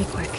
be quick.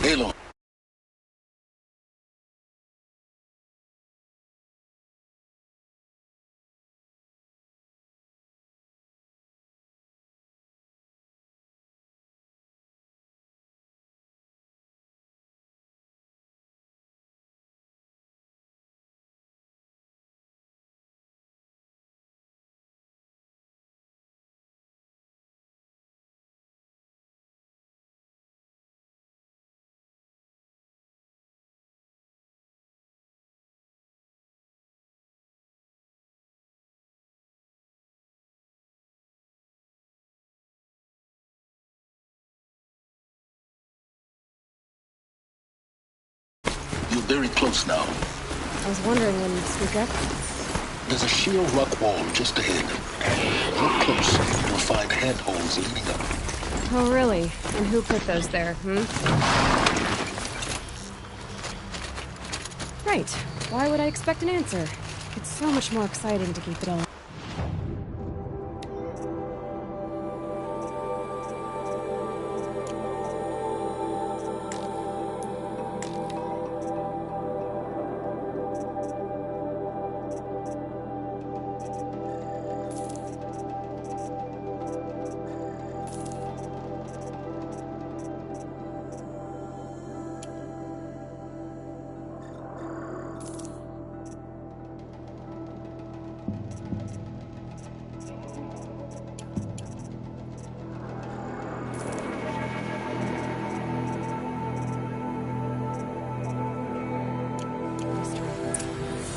Halo. You're very close now. I was wondering when you'd speak up. There's a sheer rock wall just ahead. Look close, you'll find handholds leading up. Oh, really? And who put those there, Right. Why would I expect an answer? It's so much more exciting to keep it all.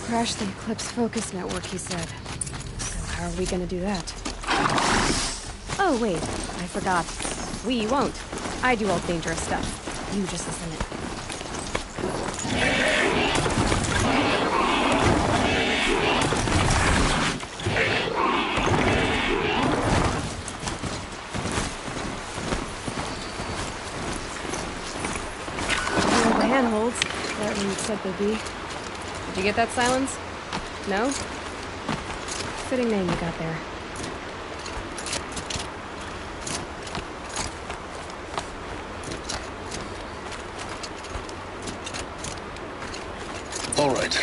Crash the Eclipse focus network, he said. So how are we gonna do that? Oh, wait. I forgot. We won't. I do all dangerous stuff. You just listen in. Here are the handholds. That one said they'd be. Did you get that, Silence? No? Fitting name you got there. All right.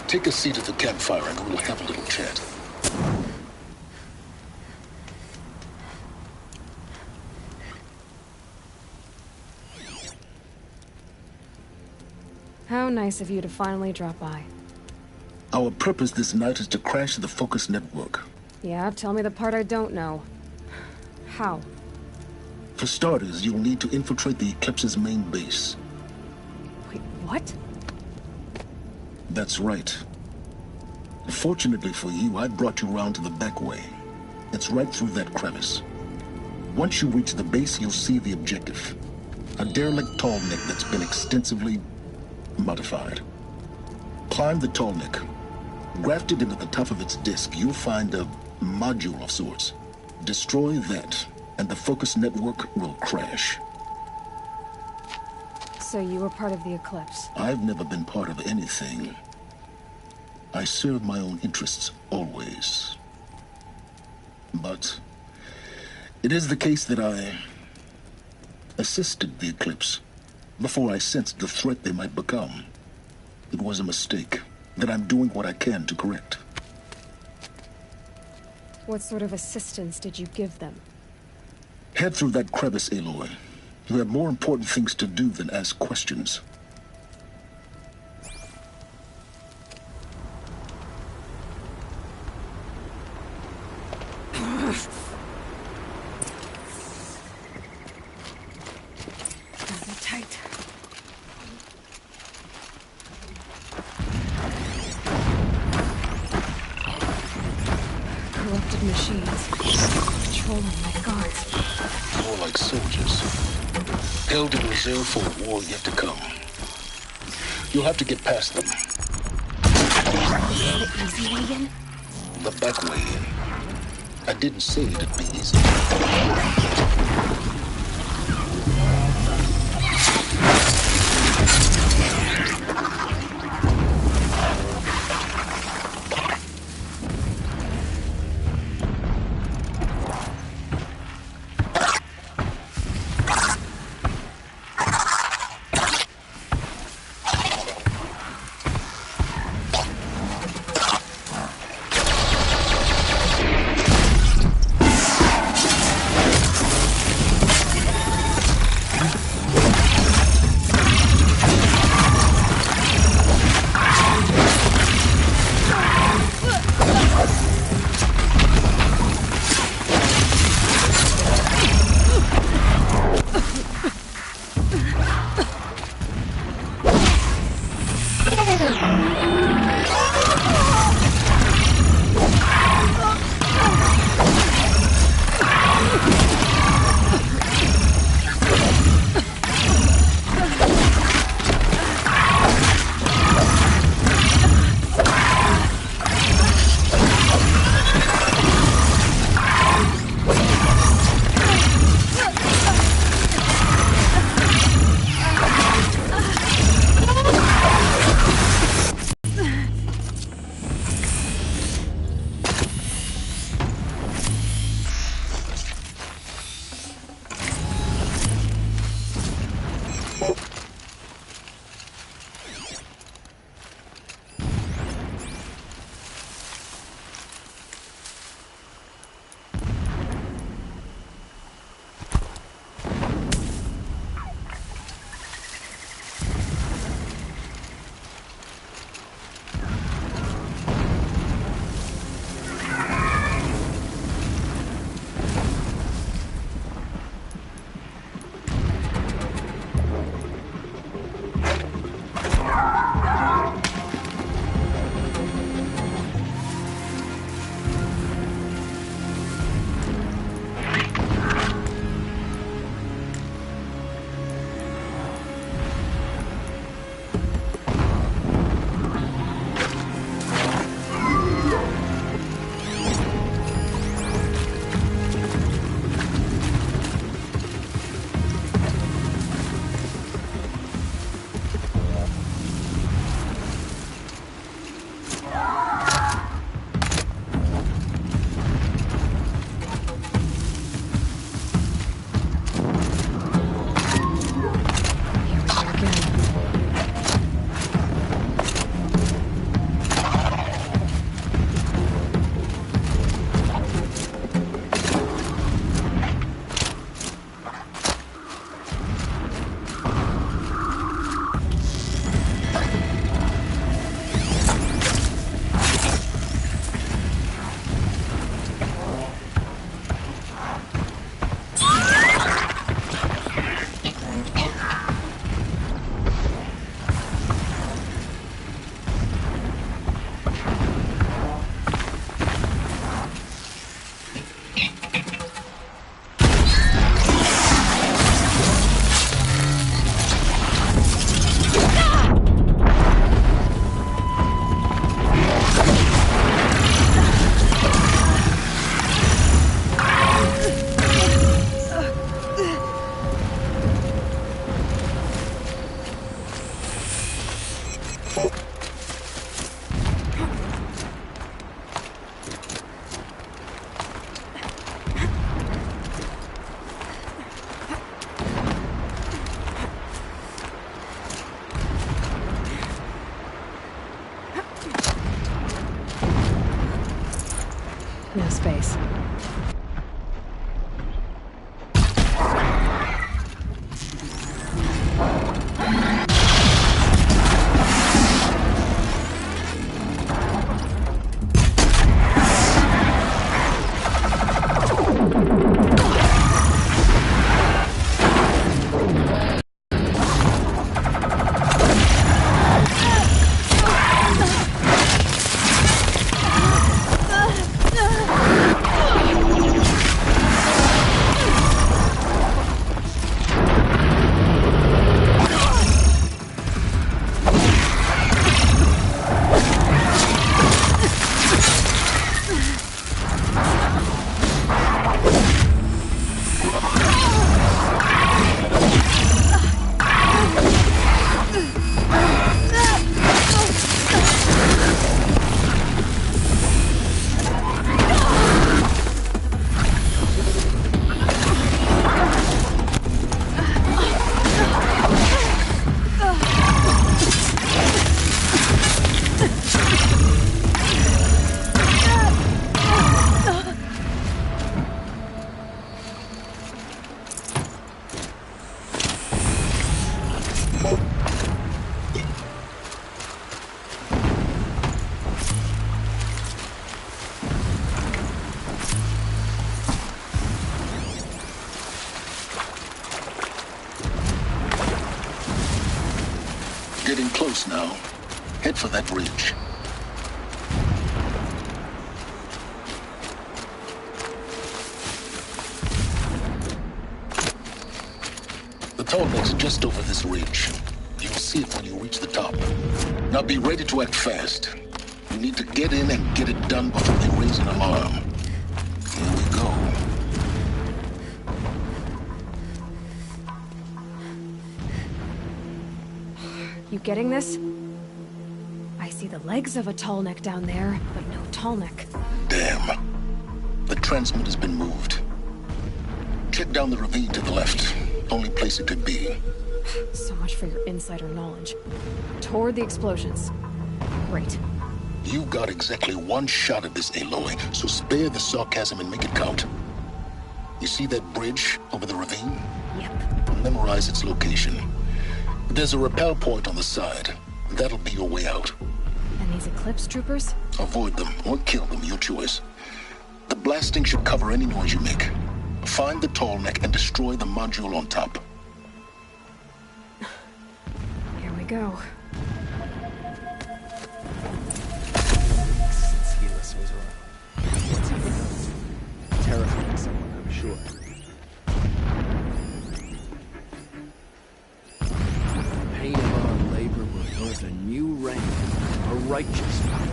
Take a seat at the campfire and we'll have a little chat. How nice of you to finally drop by. Our purpose this night is to crash the focus network. Yeah, tell me the part I don't know. How? For starters, you'll need to infiltrate the Eclipse's main base. Wait, what? That's right. Fortunately for you, I brought you round to the back way. It's right through that crevice. Once you reach the base, you'll see the objective. A derelict tall neck that's been extensively modified. Climb the tall neck. Grafted into the top of its disk, you'll find a module of sorts. Destroy that, and the focus network will crash. So you were part of the Eclipse? I've never been part of anything. I serve my own interests, always. But it is the case that I assisted the Eclipse before I sensed the threat they might become. It was a mistake that I'm doing what I can to correct. What sort of assistance did you give them? Head through that crevice, Aloy. You have more important things to do than ask questions. Tight. Corrupted machines. Controlling my guards. More like soldiers. Held in reserve for a war yet to come. You'll have to get past them. The easy way in? The back way in. I didn't say it'd be easy. No space. Getting close now. Head for that ridge. The tall neck's just over this ridge. You'll see it when you reach the top. Now be ready to act fast. You need to get in and get it done before they raise an alarm. Here we go. You getting this? I see the legs of a tall neck down there, but no tall neck. Damn. The transmitter's been moved. Check down the ravine to the left. Only place it could be. So much for your insider knowledge. Toward the explosions. Great. You got exactly one shot at this, Aloy, so spare the sarcasm and make it count. You see that bridge over the ravine? Yep. Memorize its location. There's a rappel point on the side. That'll be your way out. And these Eclipse troopers? Avoid them or kill them, your choice. The blasting should cover any noise you make. Find the tall neck and destroy the module on top. Here we go. Since Helis was wrong. What's he doing? Terrifying someone, I'm sure. The pain of our labor will birth a new rank, a righteous one.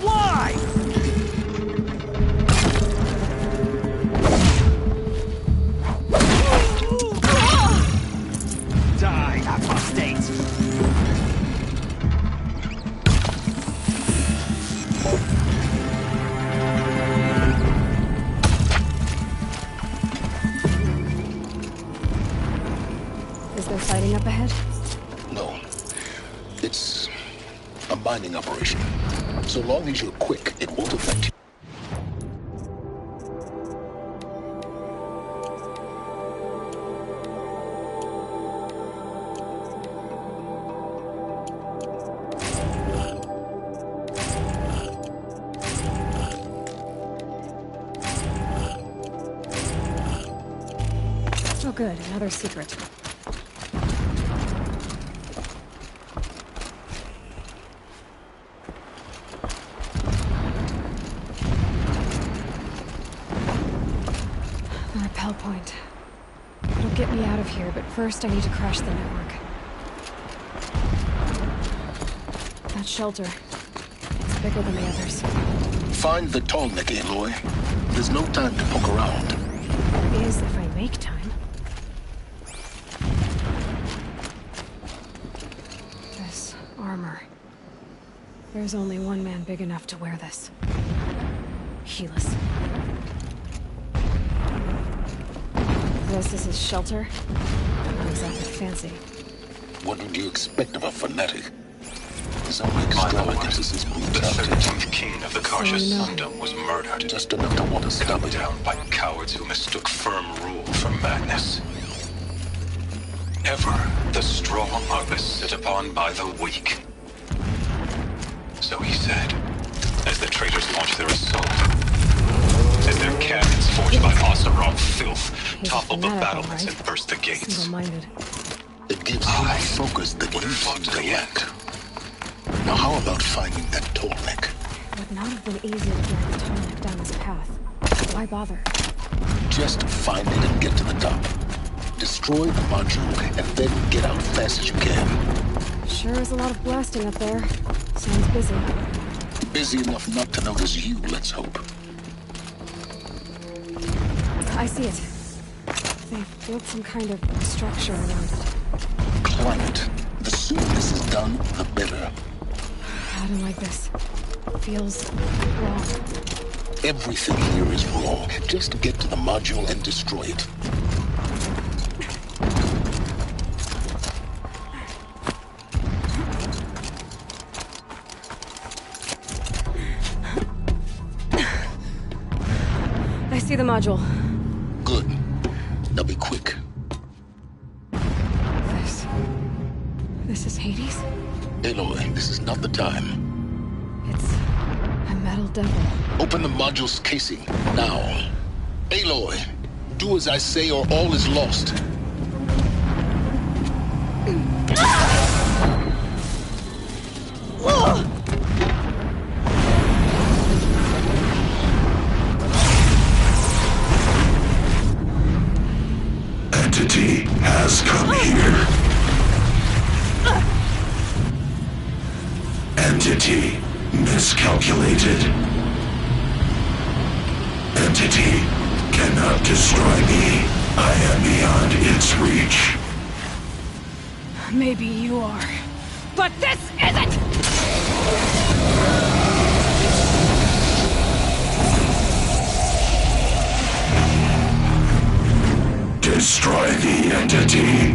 Why? Die, apostate! Is there fighting up ahead? No. It's a mining operation. So long as you're quick, it won't affect you. good, another secret. The rappel point. It'll get me out of here, but first I need to crash the network. That shelter. It's bigger than the others. Find the tall neck, Aloy. There's no time to poke around. There is if I make time. This armor. There's only one man big enough to wear this. Helis. This is his shelter. Not exactly fancy. What would you expect of a fanatic? His only extravagance is his brutality. The 13th king of the Karja Sundom was murdered. Just enough to want to stop Cut it. down by cowards who mistook firm rule for madness. Ever the strong are beset upon by the weak. So he said, as the traitors launched their assault. As their cannons forged by Oseram filth toppled the battlements and burst the gates. Single-minded. It gives you a focus that you seem to lack. Now how about finding that tall neck? It would not have been easy to drag the tall neck down this path. Why bother? Just find it and get to the top. Destroy the module and then get out fast as you can. Sure is a lot of blasting up there. Sounds busy. Busy enough not to notice you, let's hope. I see it. They've built some kind of structure around it. Climb it. The sooner this is done, the better. I don't like this. Feels wrong. Everything here is wrong. Just get to the module and destroy it. I see the module. Good. Now be quick. This is Hades? Aloy, this is not the time. It's a metal devil. Open the module's casing, now. Aloy, do as I say or all is lost. Entity has come here. Entity miscalculated. Entity cannot destroy me. I am beyond its reach. Maybe you are. But this isn't! Destroy the entity.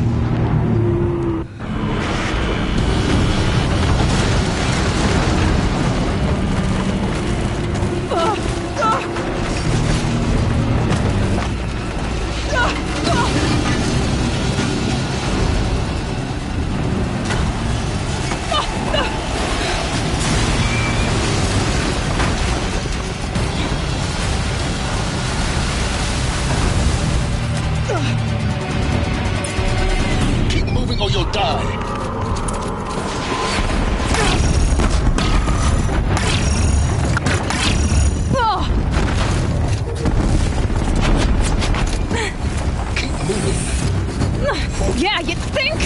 Keep moving or you'll die. Keep moving. Yeah, you think?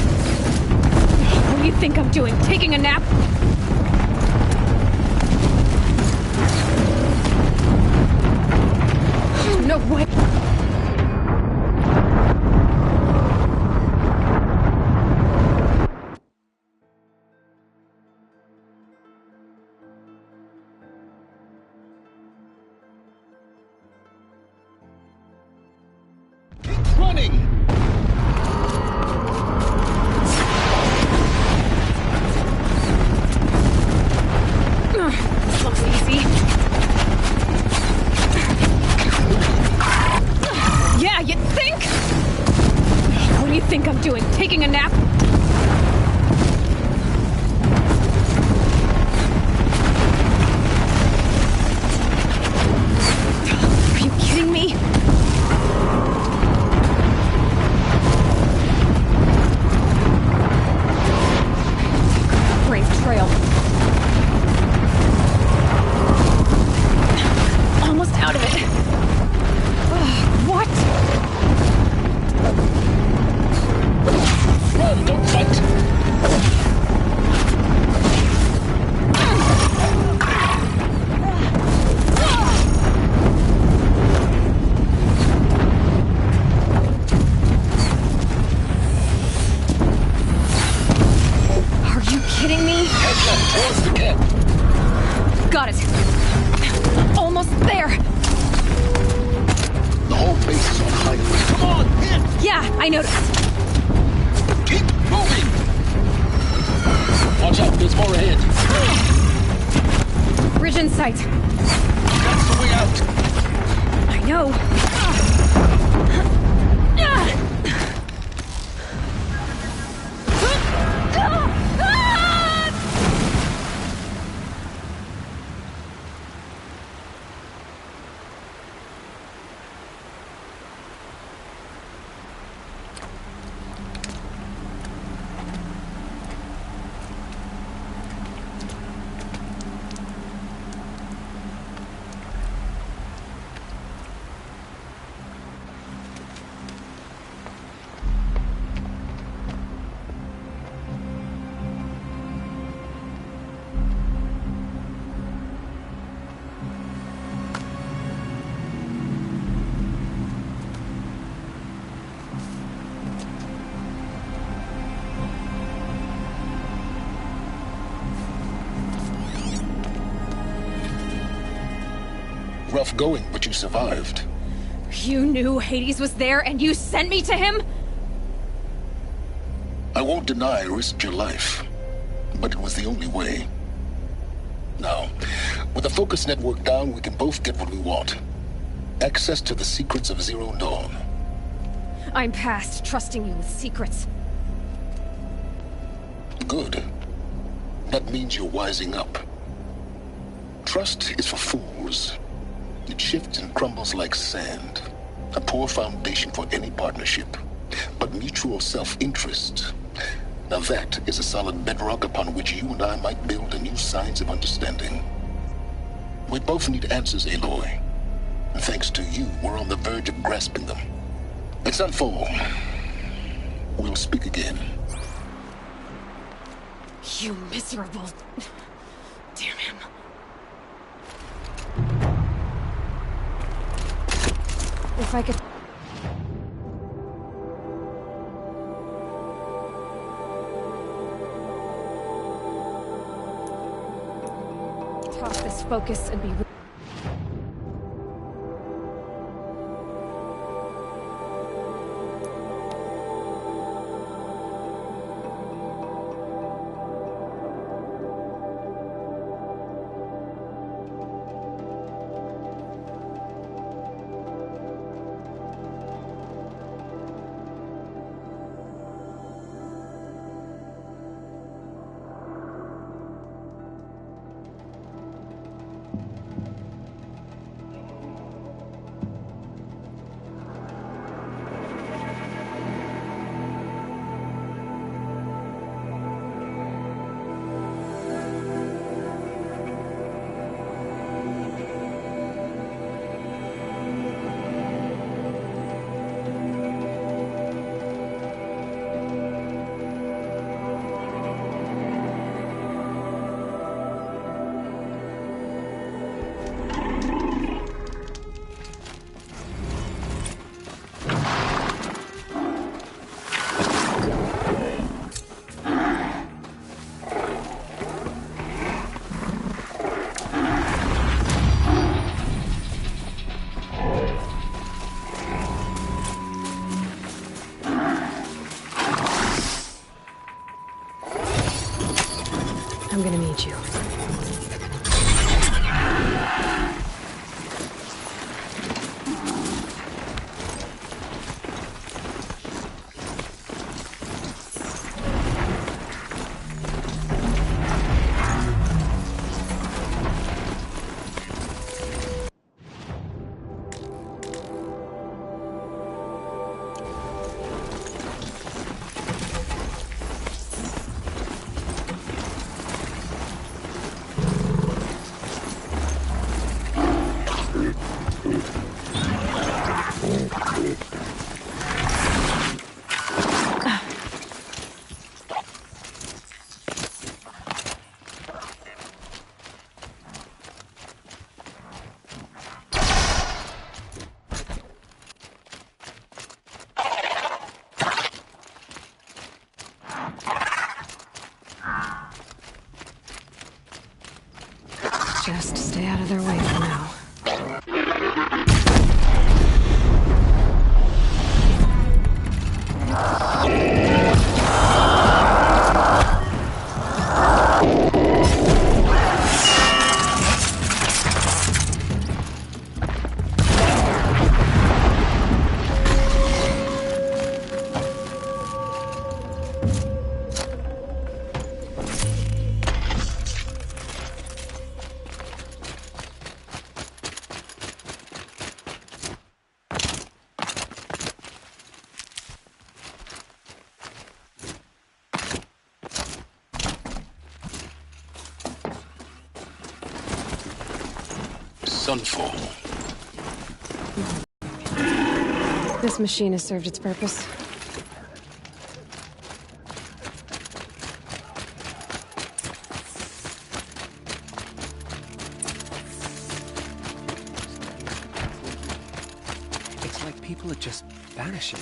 What do you think I'm doing? Taking a nap? No way. Keep running. This looks easy. kidding me? Heads up towards the camp. Got it. Almost there. The whole base is on high alert. Come on, hit! Yeah, I noticed. Keep moving! Watch out, there's more ahead. Bridge in sight. That's the way out. I know. Rough going, but you survived. You knew Hades was there and you sent me to him? I won't deny I risked your life, but it was the only way. Now, with the focus network down, we can both get what we want. Access to the secrets of Zero Dawn. I'm past trusting you with secrets. Good. That means you're wising up. Trust is for fools. It shifts and crumbles like sand. A poor foundation for any partnership. But mutual self-interest, now that is a solid bedrock upon which you and I might build a new science of understanding. We both need answers, Aloy. And thanks to you, we're on the verge of grasping them. Let's unfold. We'll speak again. You miserable... Damn him. If I could... toss this focus and be... I'm gonna need you. Just stay out of their way for now. Sunfall. This machine has served its purpose. It's like people are just vanishing.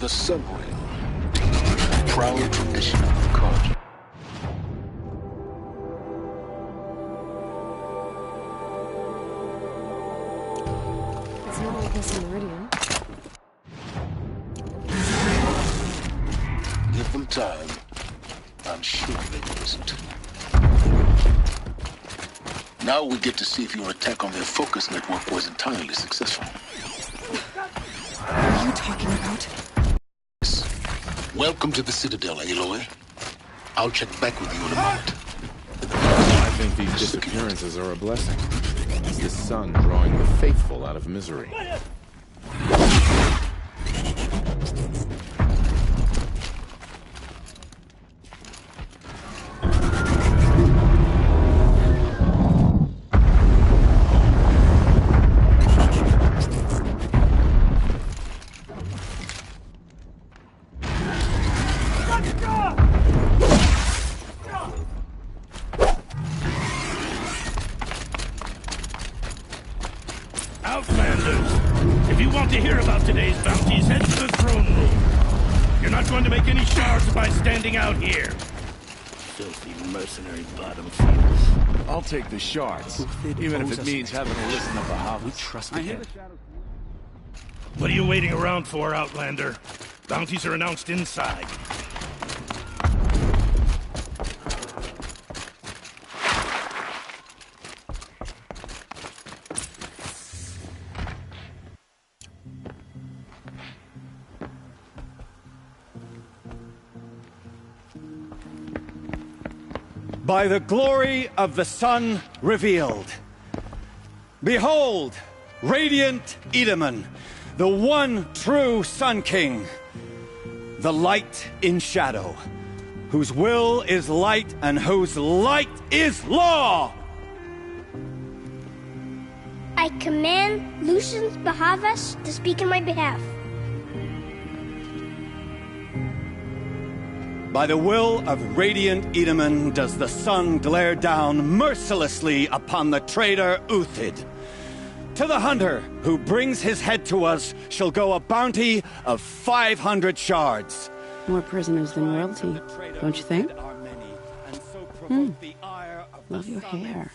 The subway. Proud tradition of the culture. It's not like this in Meridian. Give them time. I'm sure they wasn't. Now we get to see if your attack on their focus network was entirely successful. What are you talking about? Welcome to the Citadel, Aloy. I'll check back with you in a moment. I think these disappearances are a blessing. It's the sun drawing the faithful out of misery. Outlanders, if you want to hear about today's bounties, head to the throne room. You're not going to make any shards by standing out here. Filthy mercenary bottom feeders. I'll take the shards, even if it means having to listen to Bahamut. We trust again. What are you waiting around for, Outlander? Bounties are announced inside. By the glory of the sun revealed. Behold, radiant Edaman, the one true Sun King, the light in shadow, whose will is light and whose light is law! I command Lucius Bahavas to speak in my behalf. By the will of radiant Edaman does the sun glare down mercilessly upon the traitor Uthid. To the hunter who brings his head to us shall go a bounty of 500 shards. More prisoners than royalty, don't you think? Love your hair.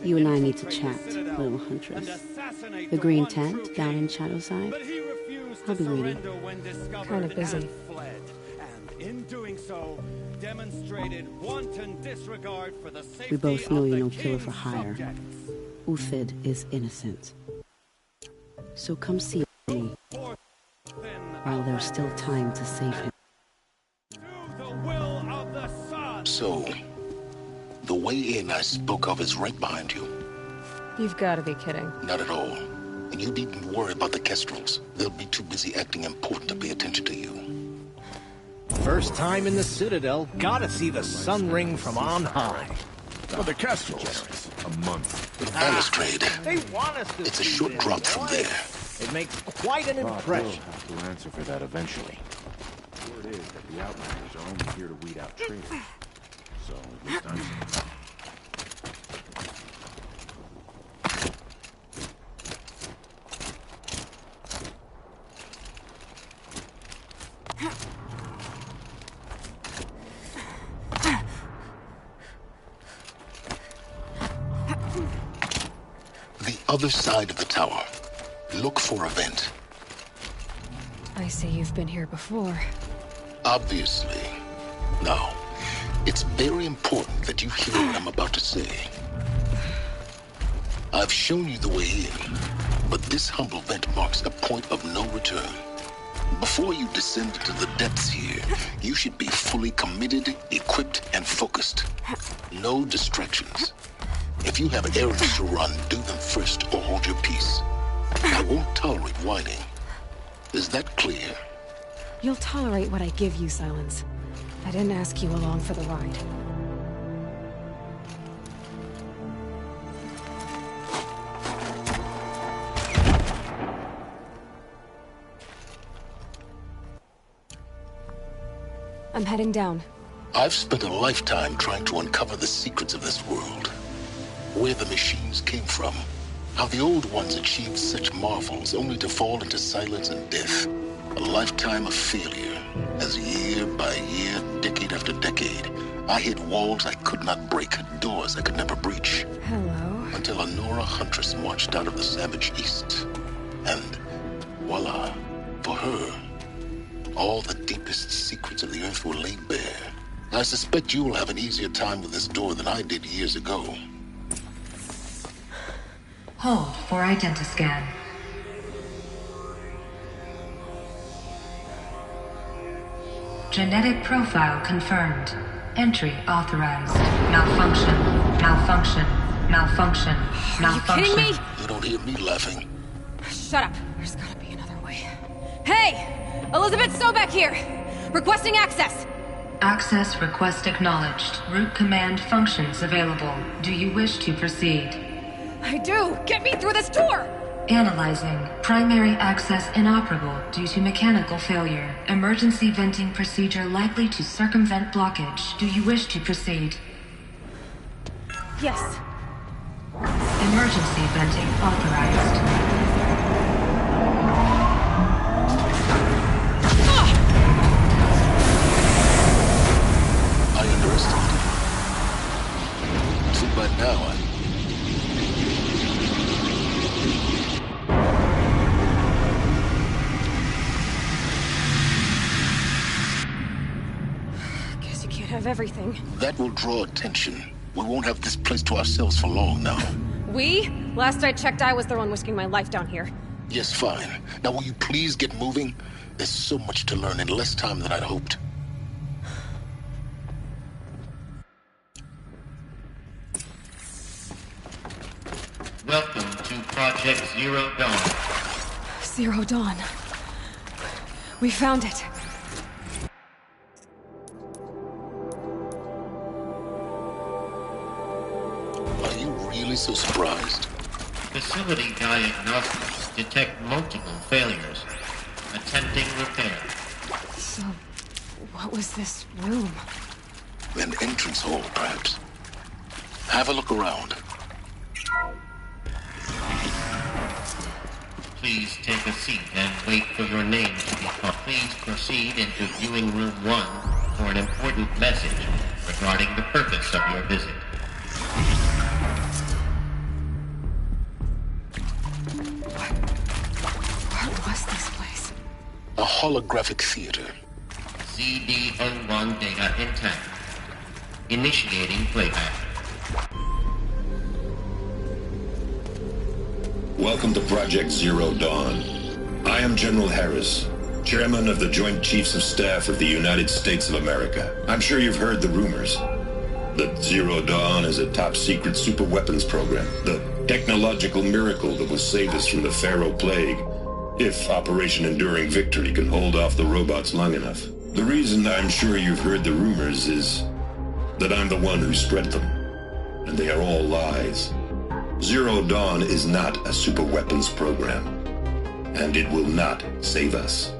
You and I need to chat, little huntress. The green tent down in Shadowside? I'll be waiting. Kind of busy. We both know you're no killer for hire. Uthid is innocent. So come see me, while there's still time to save him. So, the way in I spoke of is right behind you. You've got to be kidding. Not at all. And you needn't worry about the Kestrels. They'll be too busy acting important to pay attention to you. First time in the Citadel, gotta see the sun ring from on high. For the Kestrels. A month. The balustrade. They want us to It's a see short this, drop from there. It makes quite an Bob will impression. have to answer for that eventually. Word is that the Outlanders are only here to weed out traitors. So, at least I'm saying. The other side of the tower. Look for a vent. I see you've been here before. Obviously. Now, it's very important that you hear what I'm about to say. I've shown you the way in, but this humble vent marks a point of no return. Before you descend into the depths here, you should be fully committed, equipped, and focused. No distractions. If you have errands to run, do them first or hold your peace. I won't tolerate whining. Is that clear? You'll tolerate what I give you, Silence. I didn't ask you along for the ride. I'm heading down. I've spent a lifetime trying to uncover the secrets of this world. Where the machines came from. How the old ones achieved such marvels only to fall into silence and death. A lifetime of failure, as year by year, decade after decade, I hit walls I could not break, doors I could never breach. Hello. Until a Nora huntress marched out of the savage east. And voila, for her, all the deepest secrets of the earth were laid bare. I suspect you will have an easier time with this door than I did years ago. Hold for identiscan. Genetic profile confirmed. Entry authorized. Malfunction. Malfunction. Malfunction. Malfunction. Are you kidding me? You don't hear me laughing. Shut up. There's gotta be another way. Hey! Elizabeth Sobeck here! Requesting access! Access request acknowledged. Root command functions available. Do you wish to proceed? I do! Get me through this door! Analyzing. Primary access inoperable due to mechanical failure. Emergency venting procedure likely to circumvent blockage. Do you wish to proceed? Yes. Emergency venting authorized. I underestimated. Too bad now Guess you can't have everything. That will draw attention. We won't have this place to ourselves for long now. We? Last I checked, I was the one risking my life down here. Yes, fine. Now will you please get moving? There's so much to learn in less time than I'd hoped. Welcome to Project Zero Dawn. Zero Dawn. We found it. Are you really so surprised? Facility diagnostics detect multiple failures. attempting repair. So, what was this room? An entrance hall, perhaps. Have a look around. Please take a seat and wait for your name to be called. Please proceed into viewing room 1 for an important message regarding the purpose of your visit. What was this place? A holographic theater. CD01 data intact. Initiating playback. Welcome to Project Zero Dawn. I am General Harris, Chairman of the Joint Chiefs of Staff of the United States of America. I'm sure you've heard the rumors that Zero Dawn is a top-secret superweapons program, the technological miracle that will save us from the Pharaoh Plague, if Operation Enduring Victory can hold off the robots long enough. The reason I'm sure you've heard the rumors is that I'm the one who spread them, and they are all lies. Zero Dawn is not a superweapons program, and it will not save us.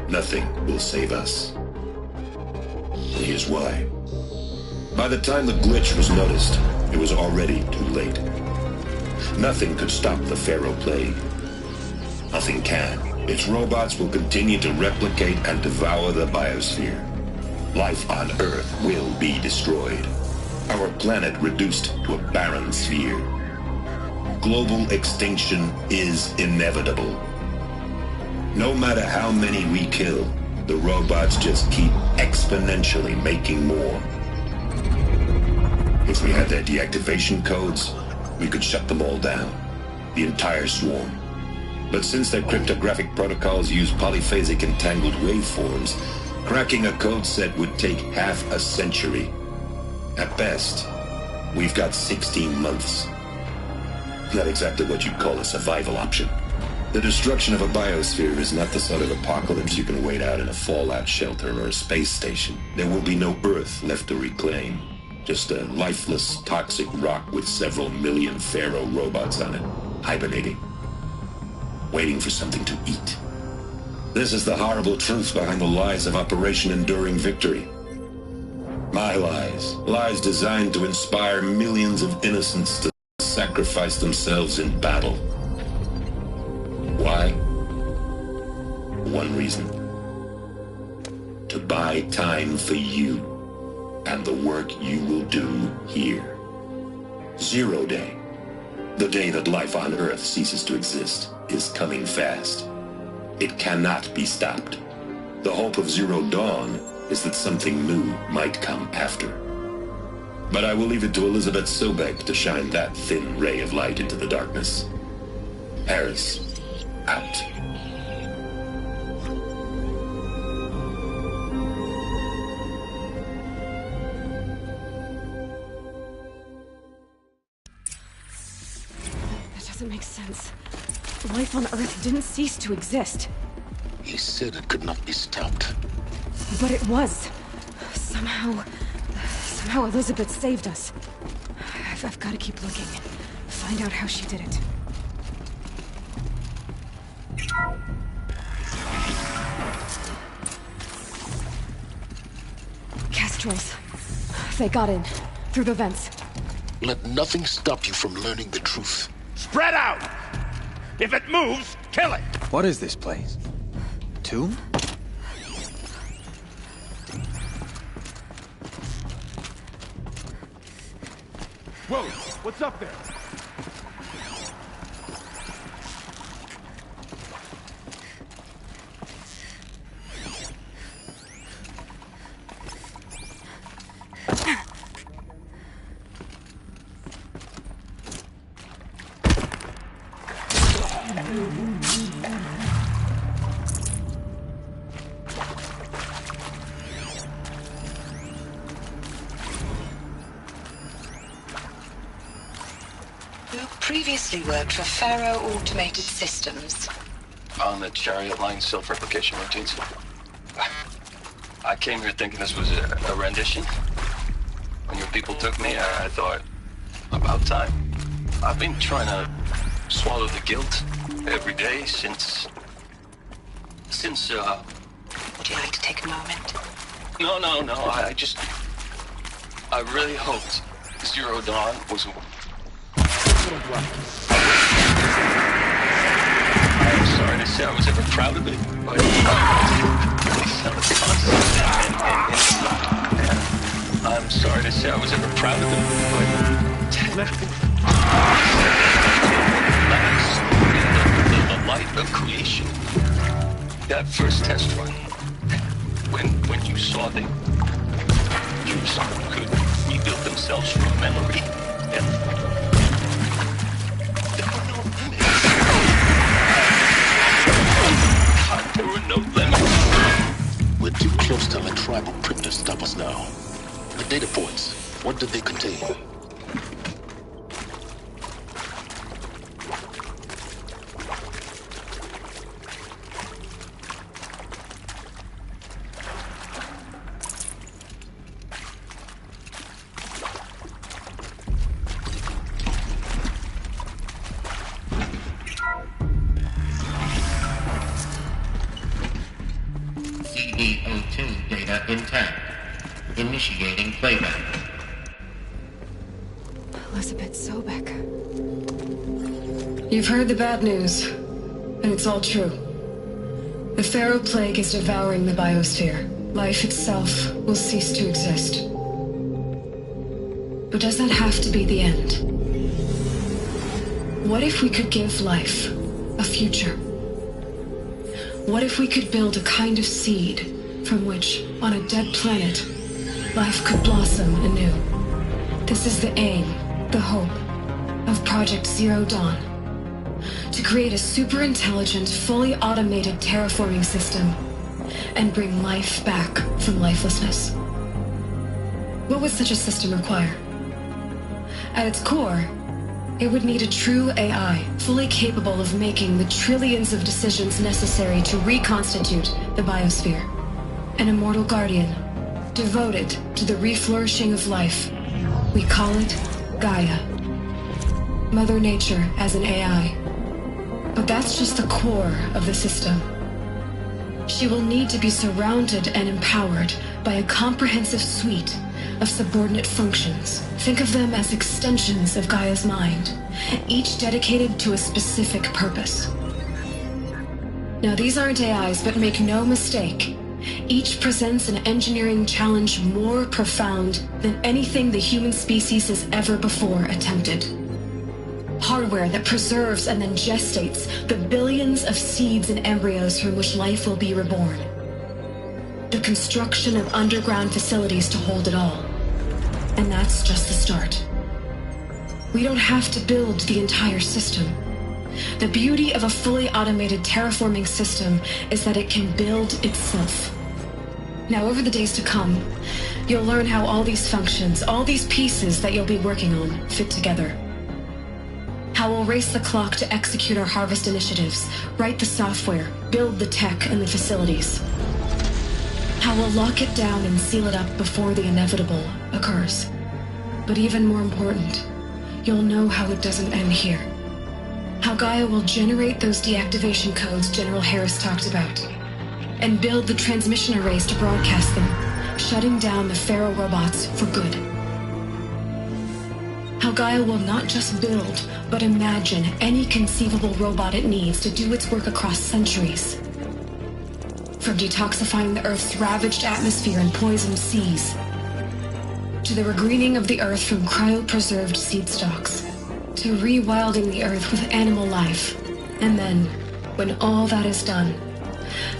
Nothing will save us. And here's why. By the time the glitch was noticed, it was already too late. Nothing could stop the Pharaoh Plague. Nothing can. Its robots will continue to replicate and devour the biosphere. Life on Earth will be destroyed. Our planet reduced to a barren sphere. Global extinction is inevitable. No matter how many we kill, the robots just keep exponentially making more. If we had their deactivation codes, we could shut them all down, the entire swarm. But since their cryptographic protocols use polyphasic entangled waveforms, cracking a code set would take half a century. At best, we've got 16 months. Not exactly what you'd call a survival option. The destruction of a biosphere is not the sort of apocalypse you can wait out in a fallout shelter or a space station. There will be no Earth left to reclaim. Just a lifeless, toxic rock with several million Pharaoh robots on it, hibernating, waiting for something to eat. This is the horrible truth behind the lies of Operation Enduring Victory. My lies. Lies designed to inspire millions of innocents to sacrifice themselves in battle. Why? One reason. To buy time for you and the work you will do here. Zero Day, the day that life on Earth ceases to exist, is coming fast. It cannot be stopped. The hope of Zero Dawn is that something new might come after. But I will leave it to Elizabeth Sobek to shine that thin ray of light into the darkness. Harris, out. That doesn't make sense. Life on Earth didn't cease to exist. He said it could not be stopped. But it was. Somehow Elizabeth saved us. I've got to keep looking. Find out how she did it. Kestrels. They got in. Through the vents. Let nothing stop you from learning the truth. Spread out! If it moves, kill it! What is this place? Tomb? Whoa! What's up there? Previously worked for Pharaoh Automated Systems. On the Chariot Line self-replication routines. I came here thinking this was a rendition. When your people took me, I thought, about time. I've been trying to swallow the guilt every day since Since, Would you like to take a moment? No. I really hoped Zero Dawn was... I'm sorry to say I was ever proud of it, but... I'm sorry to say I was ever proud of it, but... The light of creation. That first test run. When you saw them, could rebuild themselves from memory, and there were no limits. We're too close to the tribal crypt to stop us now. The data points, what did they contain? CD02 data intact. Initiating playback. Elizabeth Sobek. You've heard the bad news, and it's all true. The Pharaoh Plague is devouring the biosphere. Life itself will cease to exist. But does that have to be the end? What if we could give life a future? What if we could build a kind of seed from which, on a dead planet, life could blossom anew? This is the aim, the hope, of Project Zero Dawn. To create a super-intelligent, fully automated terraforming system and bring life back from lifelessness. What would such a system require? At its core, it would need a true AI, fully capable of making the trillions of decisions necessary to reconstitute the biosphere. An immortal guardian, devoted to the reflourishing of life. We call it Gaia. Mother Nature as an AI. But that's just the core of the system. She will need to be surrounded and empowered by a comprehensive suite of subordinate functions. Think of them as extensions of Gaia's mind, each dedicated to a specific purpose. Now, these aren't AIs, but make no mistake, each presents an engineering challenge more profound than anything the human species has ever before attempted. Hardware that preserves and then gestates the billions of seeds and embryos from which life will be reborn. The construction of underground facilities to hold it all. And that's just the start. We don't have to build the entire system. The beauty of a fully automated terraforming system is that it can build itself. Now, over the days to come, you'll learn how all these functions, all these pieces that you'll be working on, fit together. How we'll race the clock to execute our harvest initiatives, write the software, build the tech and the facilities. How we'll lock it down and seal it up before the inevitable occurs. But even more important, you'll know how it doesn't end here. How Gaia will generate those deactivation codes General Harris talked about, and build the transmission arrays to broadcast them, shutting down the Pharaoh robots for good. How Gaia will not just build, but imagine any conceivable robot it needs to do its work across centuries. From detoxifying the Earth's ravaged atmosphere and poisoned seas, to the regreening of the Earth from cryopreserved seed stalks, to rewilding the Earth with animal life. And then, when all that is done,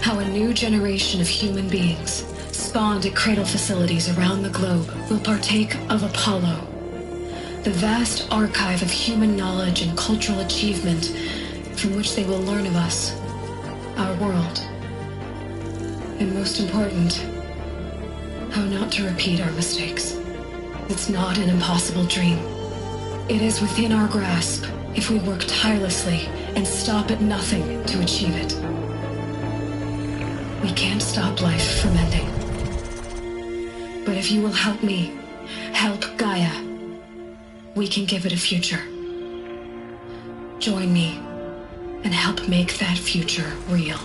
how a new generation of human beings, spawned at cradle facilities around the globe, will partake of Apollo, the vast archive of human knowledge and cultural achievement from which they will learn of us, our world. And most important, how not to repeat our mistakes. It's not an impossible dream. It is within our grasp if we work tirelessly and stop at nothing to achieve it. We can't stop life from ending. But if you will help me, help Gaia, we can give it a future. Join me and help make that future real.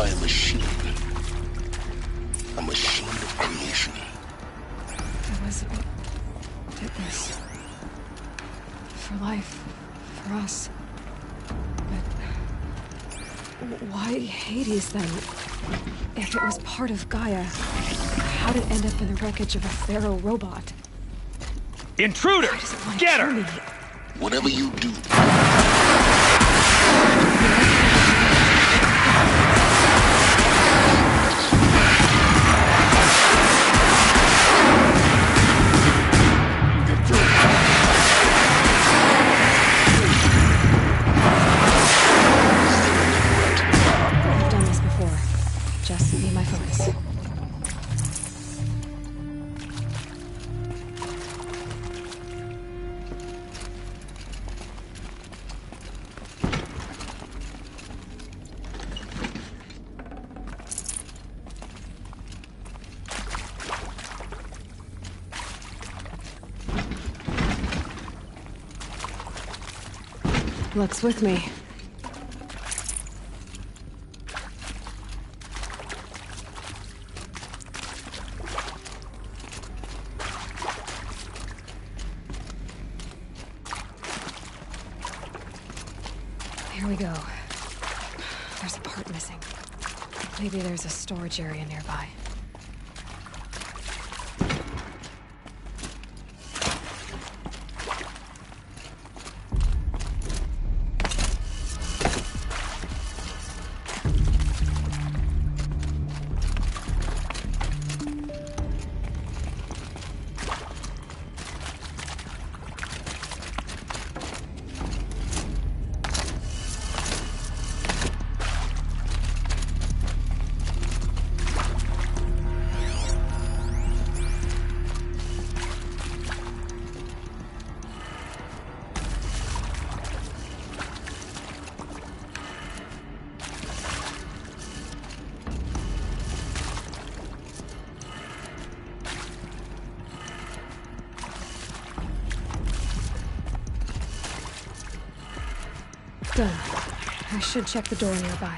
by a machine. A machine of creation. It was about fitness. For life. For us. But why Hades then? If it was part of Gaia, how did it end up in the wreckage of a Pharaoh robot? Intruder! Get her! Whatever you do. I've done this before. Just be my focus. Luck's with me. Here we go. There's a part missing. Maybe there's a storage area nearby. Done. I should check the door nearby.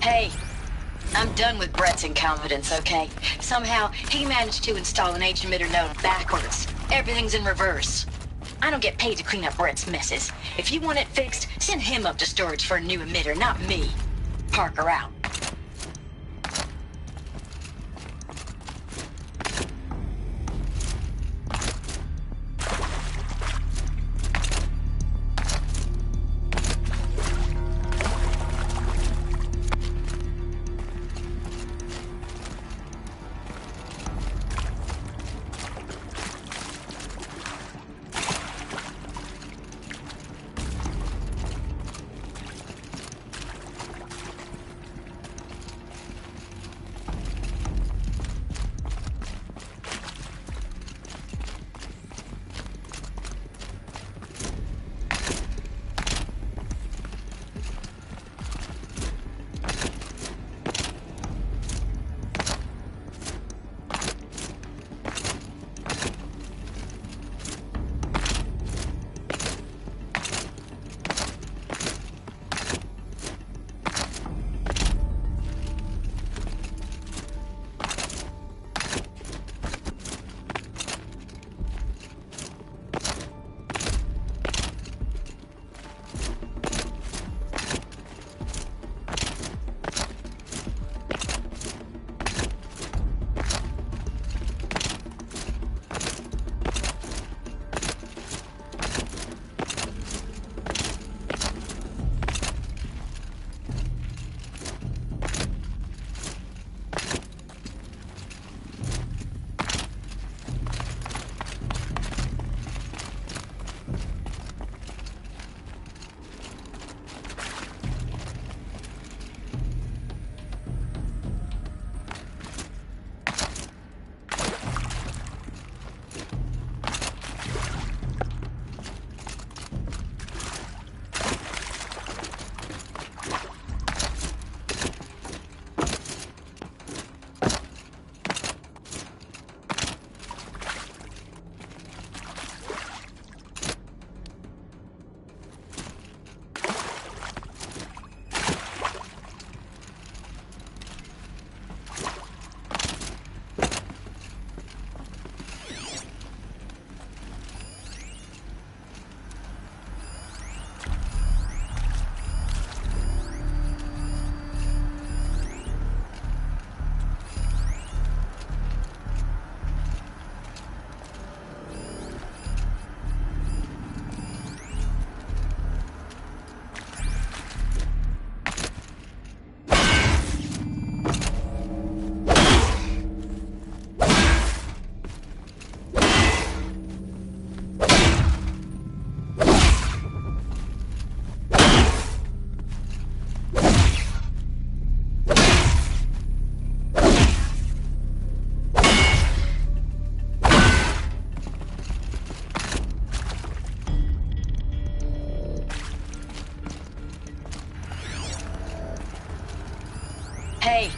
Hey, I'm done with Brett's incompetence, okay? Somehow, he managed to install an H-emitter node backwards. Everything's in reverse. I don't get paid to clean up Brett's messes. If you want it fixed, send him up to storage for a new emitter, not me. Parker out. Hey,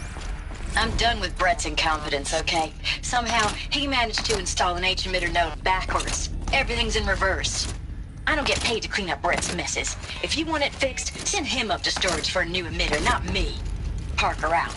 I'm done with Brett's incompetence, okay? Somehow, he managed to install an H-emitter node backwards. Everything's in reverse. I don't get paid to clean up Brett's messes. If you want it fixed, send him up to storage for a new emitter, not me. Parker out.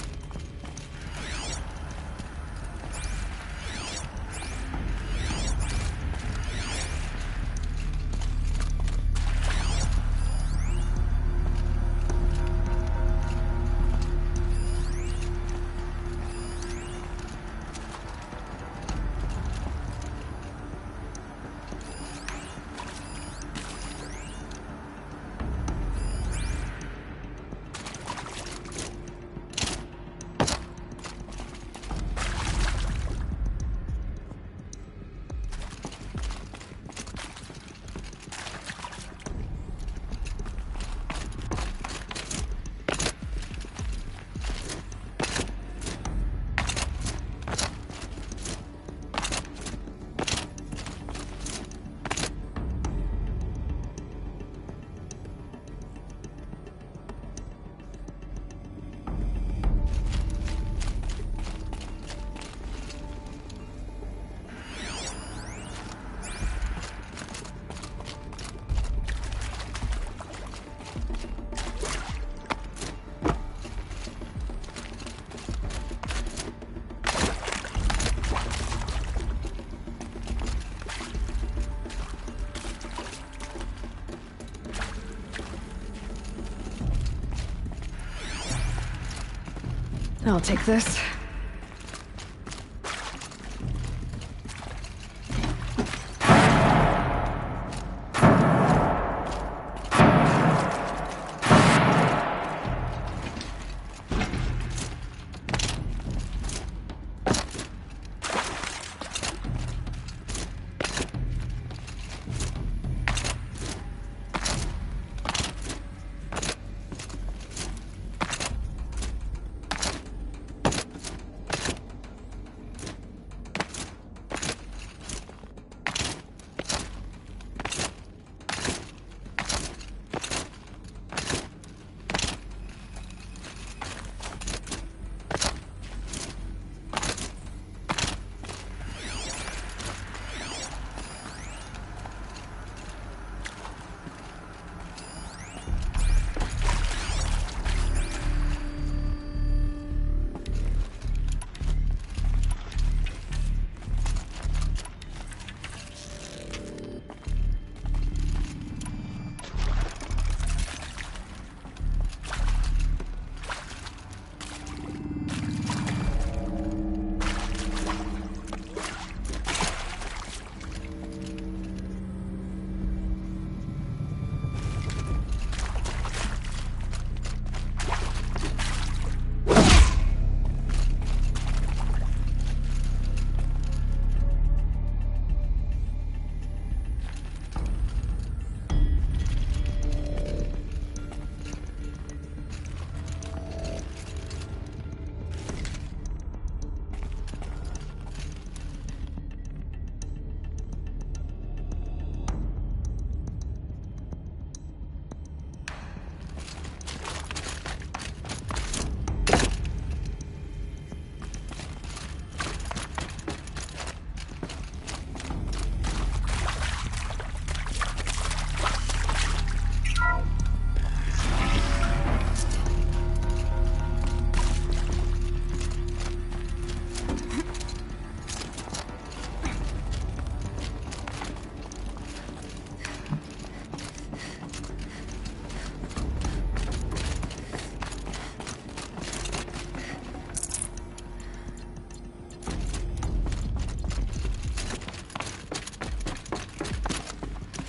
I'll take this.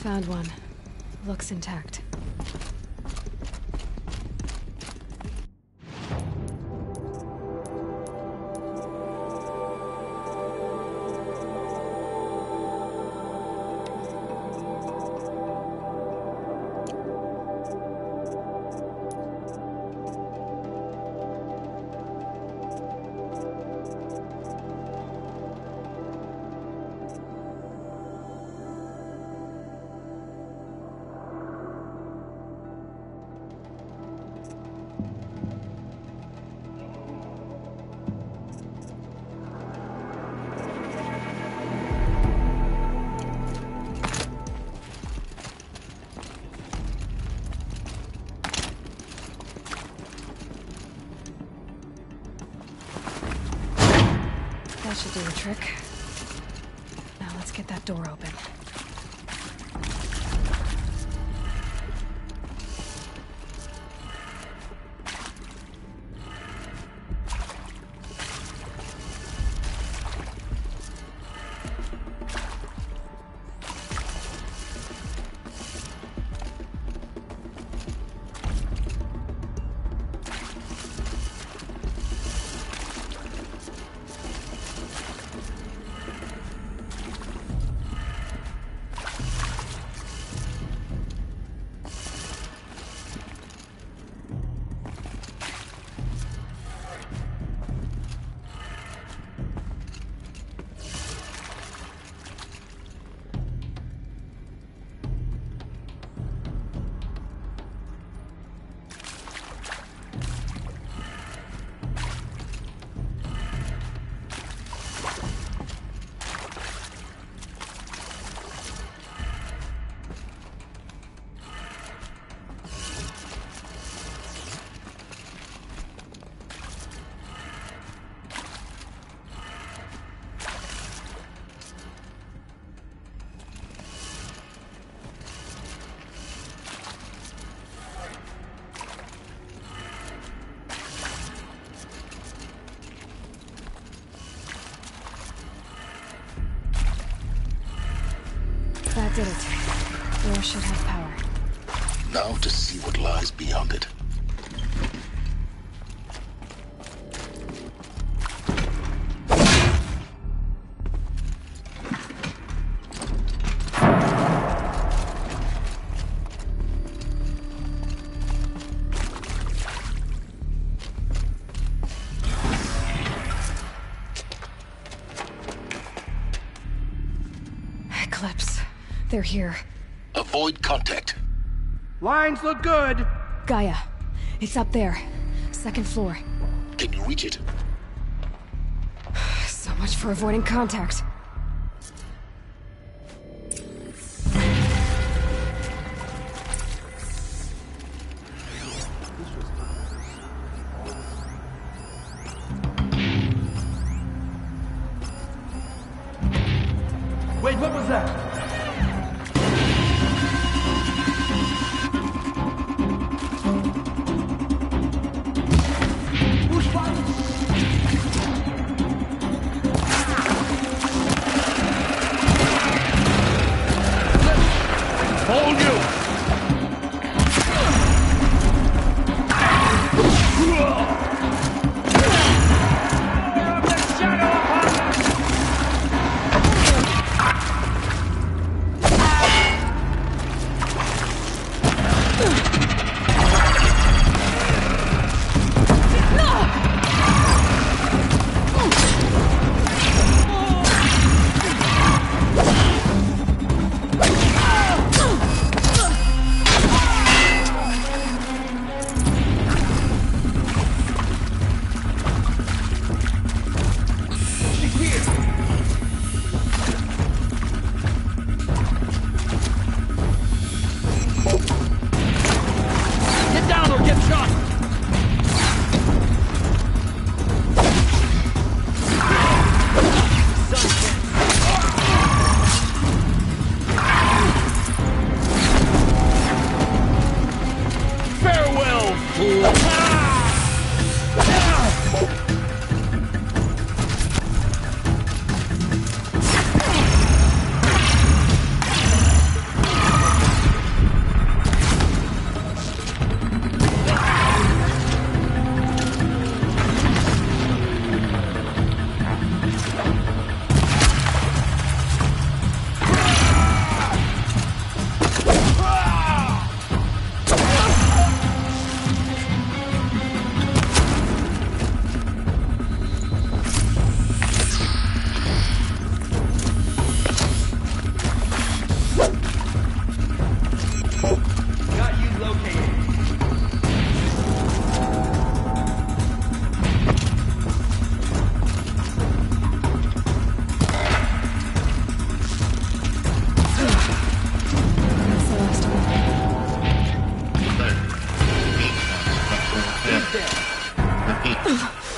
Found one. Looks intact. That should do the trick. Now let's get that door open. did it. Door should have power. Now to see what lies beyond it. Eclipse. They're here. Avoid contact. Lines look good. Gaia. It's up there. Second floor. Can you reach it? So much for avoiding contact. Wait, what was that? Hold you!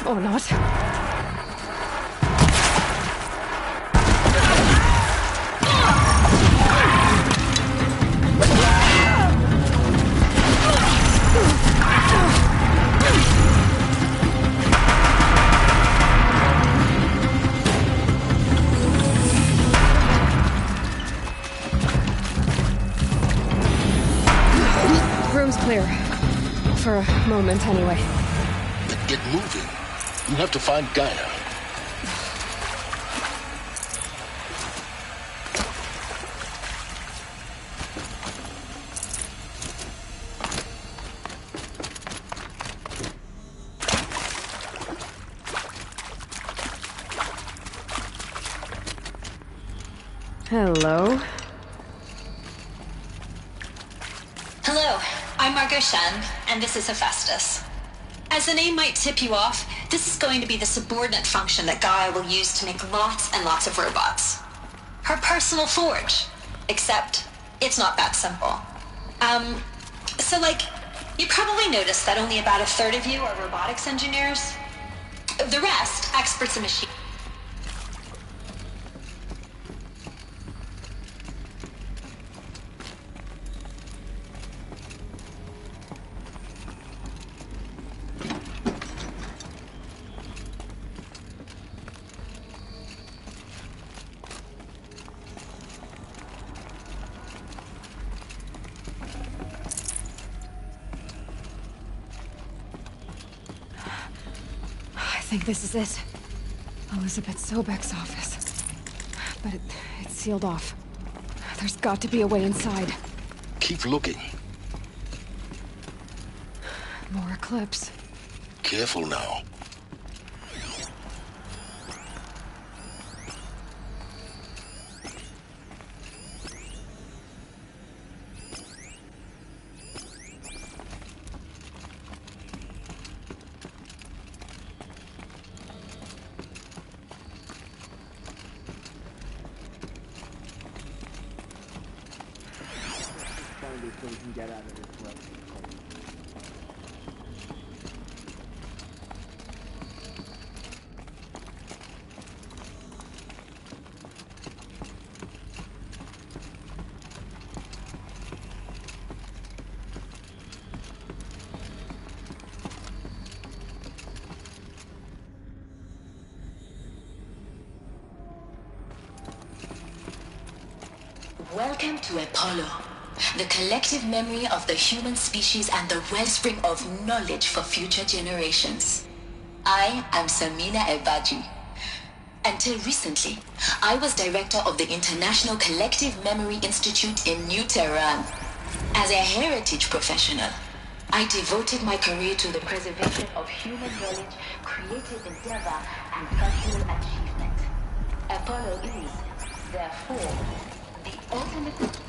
Or not. Room's clear. For a moment, anyway. Then get moving. You have to find Gaia. Hello. Hello, I'm Margot Shen, and this is Hephaestus. As the name might tip you off, this is going to be the subordinate function that Gaia will use to make lots and lots of robots. Her personal forge. Except, it's not that simple. You probably noticed that only about a third of you are robotics engineers. The rest, experts in machine. think this is it. Elizabeth Sobek's office. But it's sealed off. There's got to be a way inside. Keep looking. More Eclipse. Careful now. So we can get out of this place. Welcome to Apollo, the collective memory of the human species and the wellspring of knowledge for future generations. I am Samina Ebaji. Until recently, I was director of the International Collective Memory Institute in New Tehran. As a heritage professional, I devoted my career to the preservation of human knowledge, creative endeavor, and cultural achievement. Apollo is, therefore, the ultimate...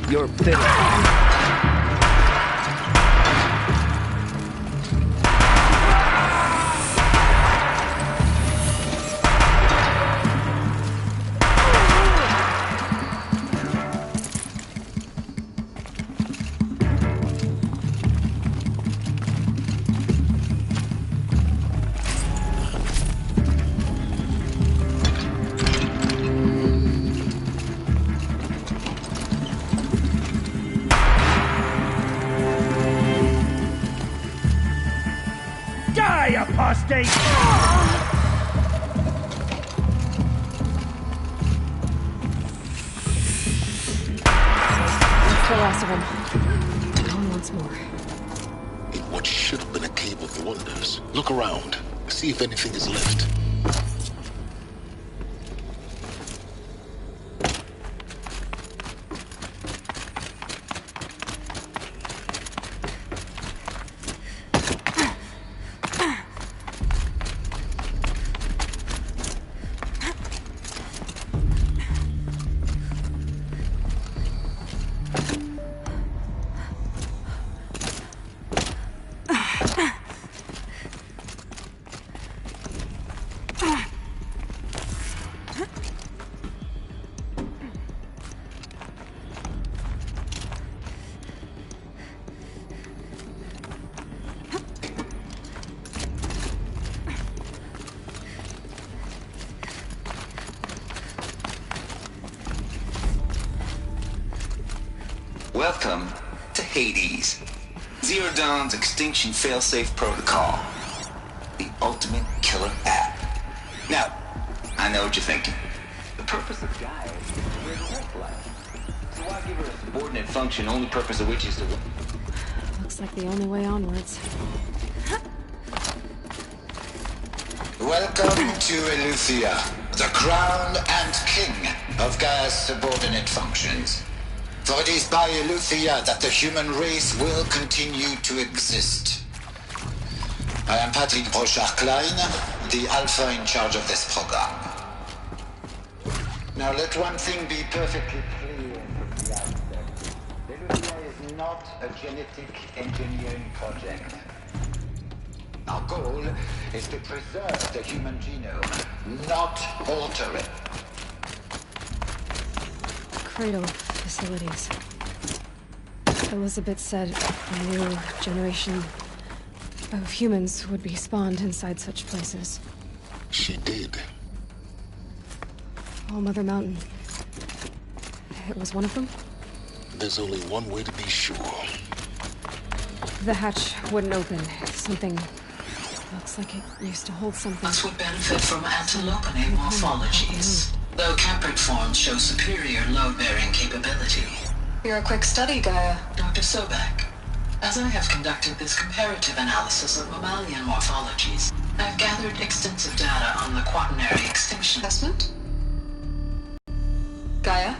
You're bitter. Apostate! That's the last of them. Down once more. In what should have been a cave of wonders. Look around. See if anything is left. Welcome to Hades, Zero Dawn's extinction failsafe protocol, the ultimate killer app. Now, I know what you're thinking. The purpose of Gaia is to create a red flag. So why give her a subordinate function, only purpose of which is to... Looks like the only way onwards. Welcome to Eleuthia, the crown and king of Gaia's subordinate functions. For it is by Eleuthia that the human race will continue to exist. I am Patrick Brochard-Klein, the alpha in charge of this program. Now let one thing be perfectly clear from the outset. Eleuthia is not a genetic engineering project. Our goal is to preserve the human genome, not alter it. Cradle facilities. Elizabeth said a new generation of humans would be spawned inside such places. She did. All Mother Mountain. It was one of them? There's only one way to be sure. The hatch wouldn't open. Something... looks like it used to hold something. Us would benefit from antilopinae morphologies, though caprid forms show superior load-bearing capability. You're a quick study, Gaia. Dr. Sobek, as I have conducted this comparative analysis of mammalian morphologies, I have gathered extensive data on the quaternary extinction. Assessment? Gaia?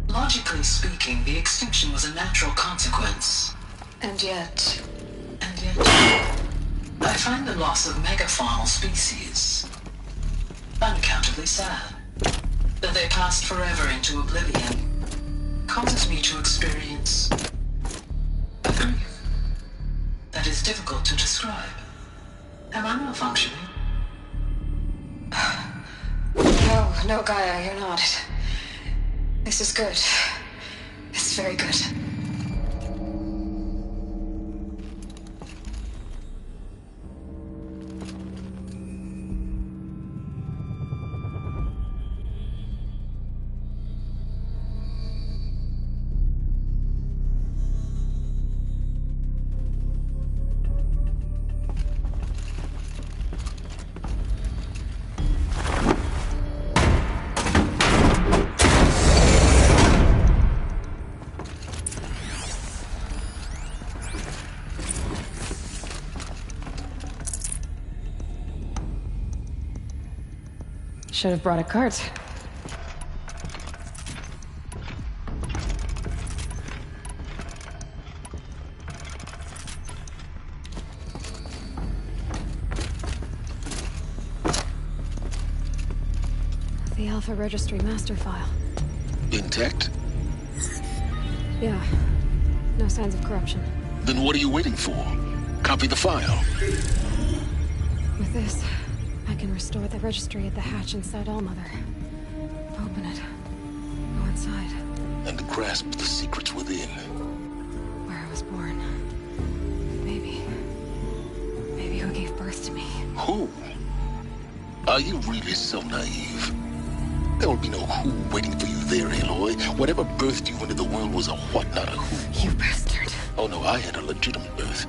Logically speaking, the extinction was a natural consequence. And yet, I find the loss of megafaunal species unaccountably sad. That they passed forever into oblivion causes me to experience a grief that is difficult to describe. Am I malfunctioning? No, Gaia, you're not. This is good. It's very good. Should have brought a cart. The Alpha Registry master file. Intact? Yeah. No signs of corruption. Then what are you waiting for? Copy the file. With this, I can restore the registry at the hatch inside Allmother. Open it. Go inside. And grasp the secrets within. Where I was born. Maybe who gave birth to me. Who? Are you really so naive? There will be no who waiting for you there, Aloy. Whatever birthed you into the world was a what, not a who. You bastard. Oh no, I had a legitimate birth.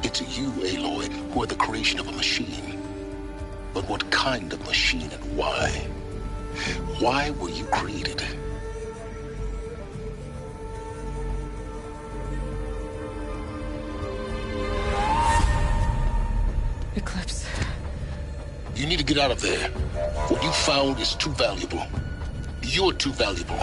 It's you, Aloy, who are the creation of a machine. But what kind of machine and why? Why were you created? Eclipse. You need to get out of there. What you found is too valuable. You're too valuable.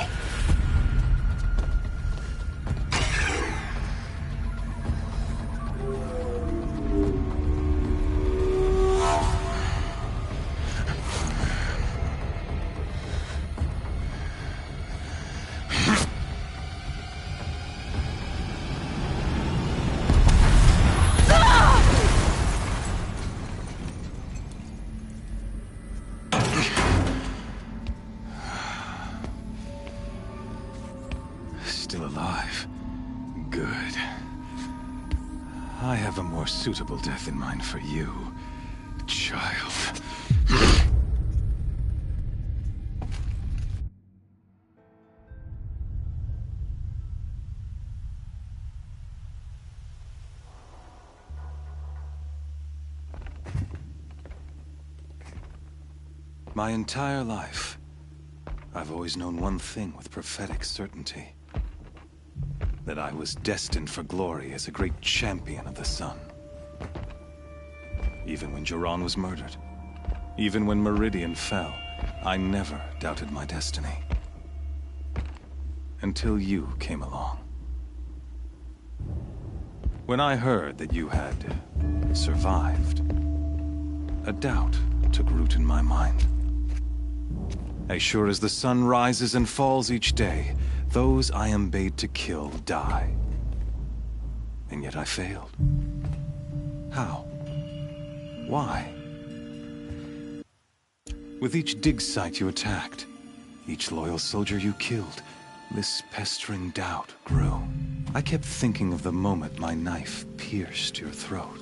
Still alive. Good. I have a more suitable death in mind for you, child. My entire life, I've always known one thing with prophetic certainty. That I was destined for glory as a great champion of the sun. Even when Jiran was murdered, even when Meridian fell, I never doubted my destiny. Until you came along. When I heard that you had survived, a doubt took root in my mind. As sure as the sun rises and falls each day, those I am bade to kill die. And yet I failed. How? Why? With each dig site you attacked, each loyal soldier you killed, this pestering doubt grew. I kept thinking of the moment my knife pierced your throat.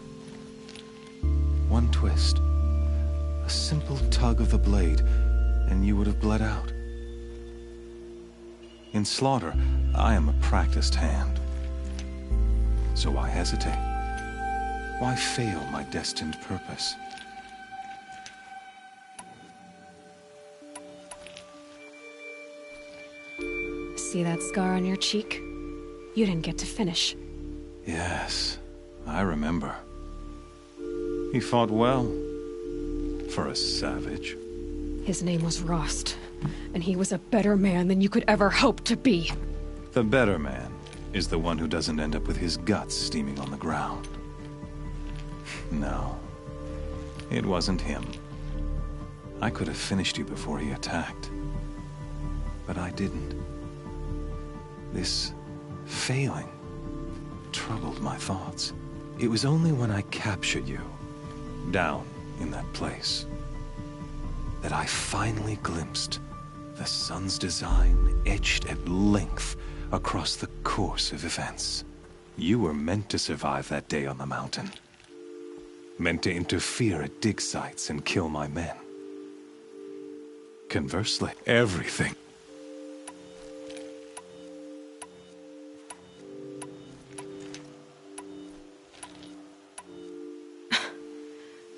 One twist, a simple tug of the blade, and you would have bled out. In slaughter, I am a practiced hand. So why hesitate? Why fail my destined purpose? See that scar on your cheek? You didn't get to finish. Yes, I remember. He fought well. For a savage. His name was Rost, and he was a better man than you could ever hope to be. The better man is the one who doesn't end up with his guts steaming on the ground. No, it wasn't him. I could have finished you before he attacked. But I didn't. This failing troubled my thoughts. It was only when I captured you, down in that place, that I finally glimpsed the sun's design etched at length across the course of events. You were meant to survive that day on the mountain. Meant to interfere at dig sites and kill my men. Conversely, everything.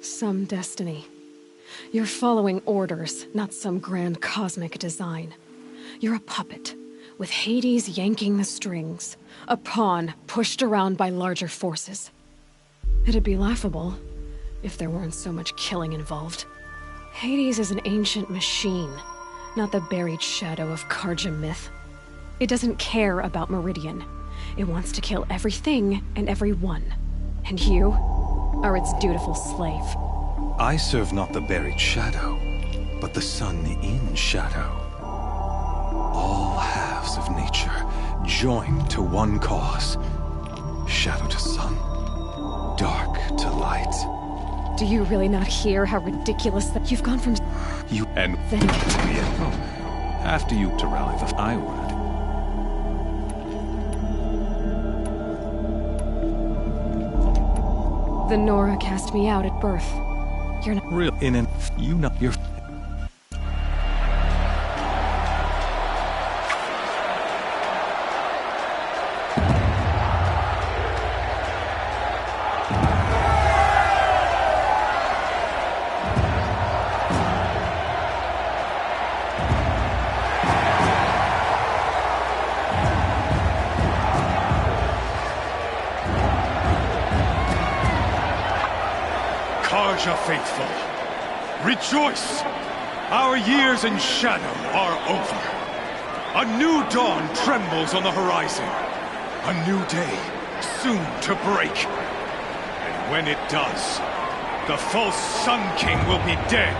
Some destiny. You're following orders, not some grand cosmic design. You're a puppet, with Hades yanking the strings. A pawn pushed around by larger forces. It'd be laughable if there weren't so much killing involved. Hades is an ancient machine, not the buried shadow of Karja myth. It doesn't care about Meridian. It wants to kill everything and everyone. And you are its dutiful slave. I serve not the buried shadow, but the sun in shadow. All halves of nature joined to one cause. Shadow to sun, dark to light. Do you really not hear how ridiculous that you've gone from You and then to be at home. After you to rally the I would. The Nora cast me out at birth. You're not real in an you not your Karja faithful, rejoice! Our years in shadow are over. A new dawn trembles on the horizon. A new day soon to break. And when it does, the false Sun King will be dead,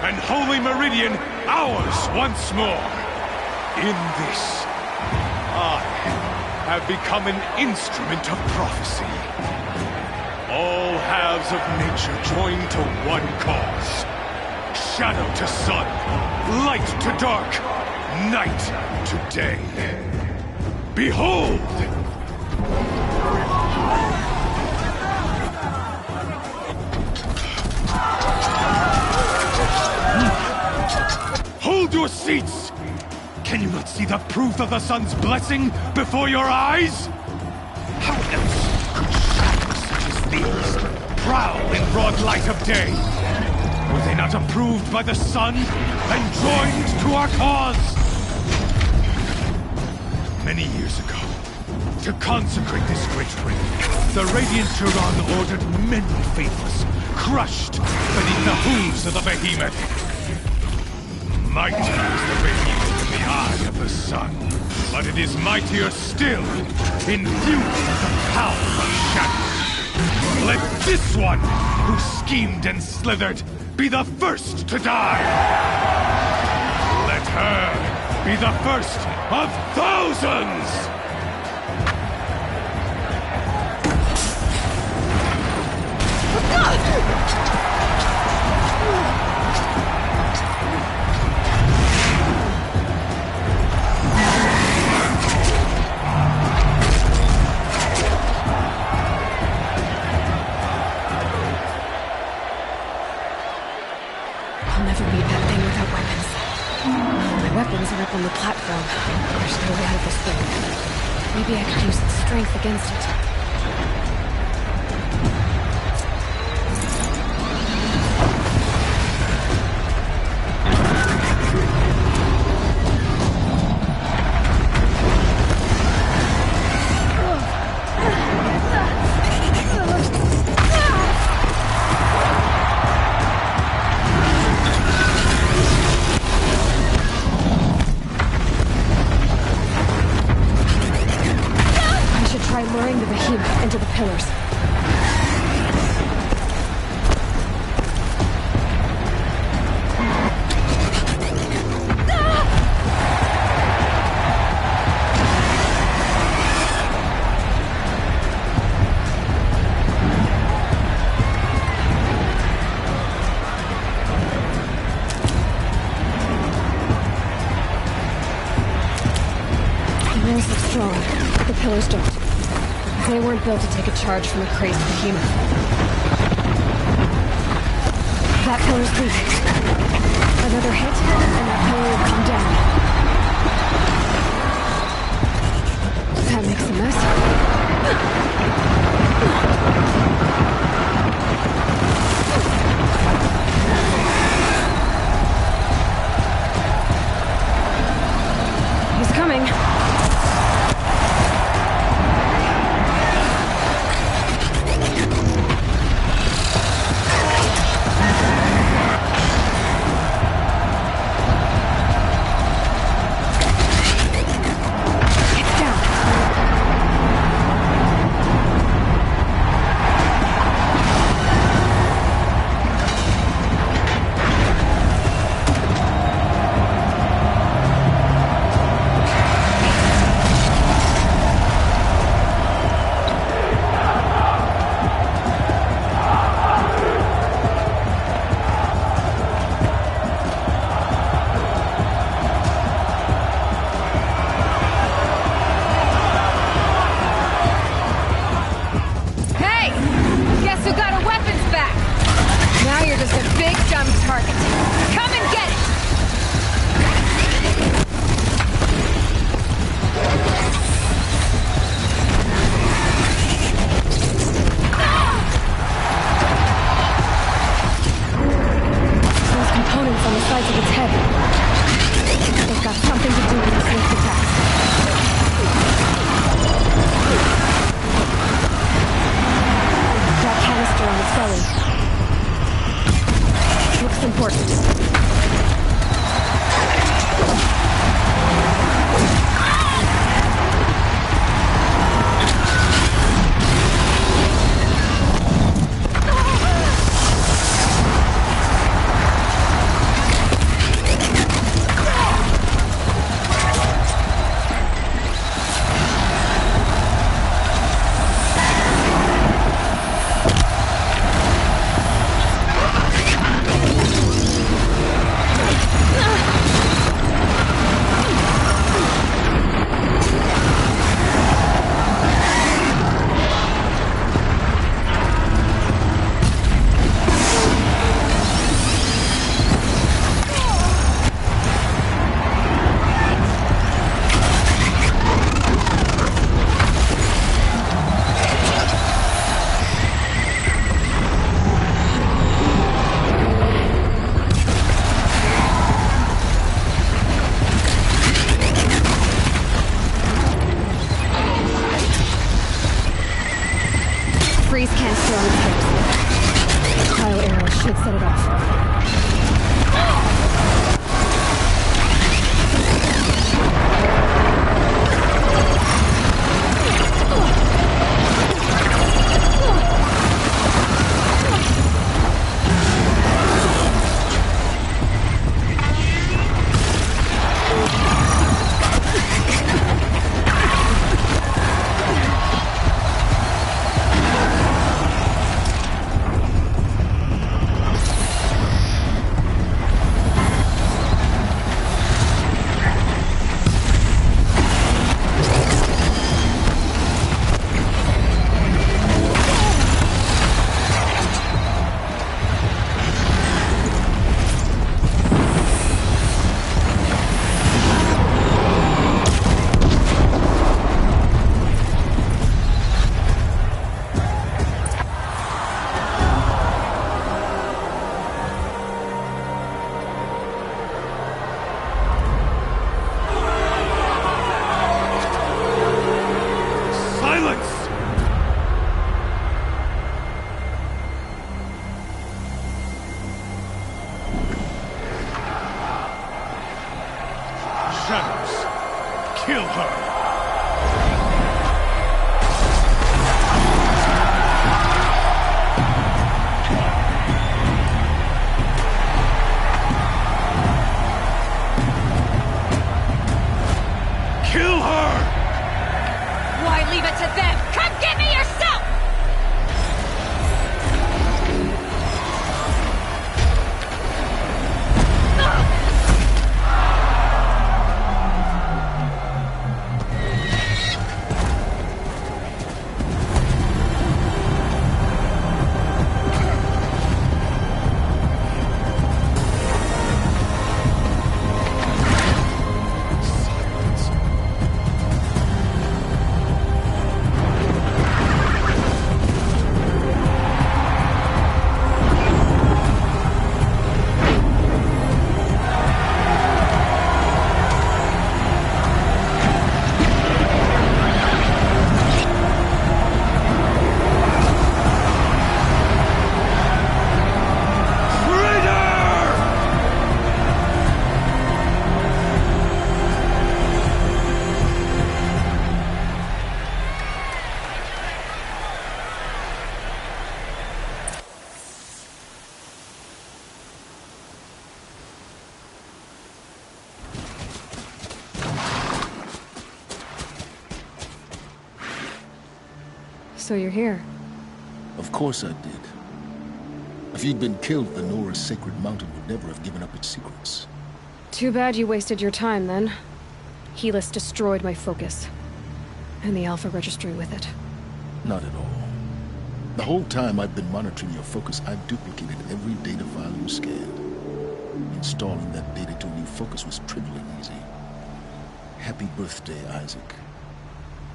and Holy Meridian ours once more. In this, I have become an instrument of prophecy. All halves of nature joined to one cause. Shadow to sun, light to dark, night to day. Behold! Hold your seats! Can you not see the proof of the sun's blessing before your eyes? How else could shadows such as these prowl in broad light of day? Were they not approved by the sun and joined to our cause? Many years ago, to consecrate this great ring, the Radiant Turan ordered many faithless, crushed beneath the hooves of the behemoth. Mighty is the behemoth in the eye of the sun, but it is mightier still, infused with the power of shadow. Let this one, who schemed and slithered, be the first to die! Let her be the first of thousands! Maybe I could use its strength against it. Luring the behemoth into the pillars. The walls look strong, but the pillars don't. They weren't built to take a charge from a crazed behemoth. That pillar's weak. Another hit, and that pillar will come down. That makes a mess. He's coming. Freeze canister on its hips. Cryo arrow should set it off. So you're here. Of course I did. If you'd been killed, the Nora's sacred mountain would never have given up its secrets. Too bad you wasted your time, then. Helis destroyed my focus. And the Alpha Registry with it. Not at all. The whole time I've been monitoring your focus, I've duplicated every data file you scanned. Installing that data to a new focus was trivially easy. Happy birthday, Isaac.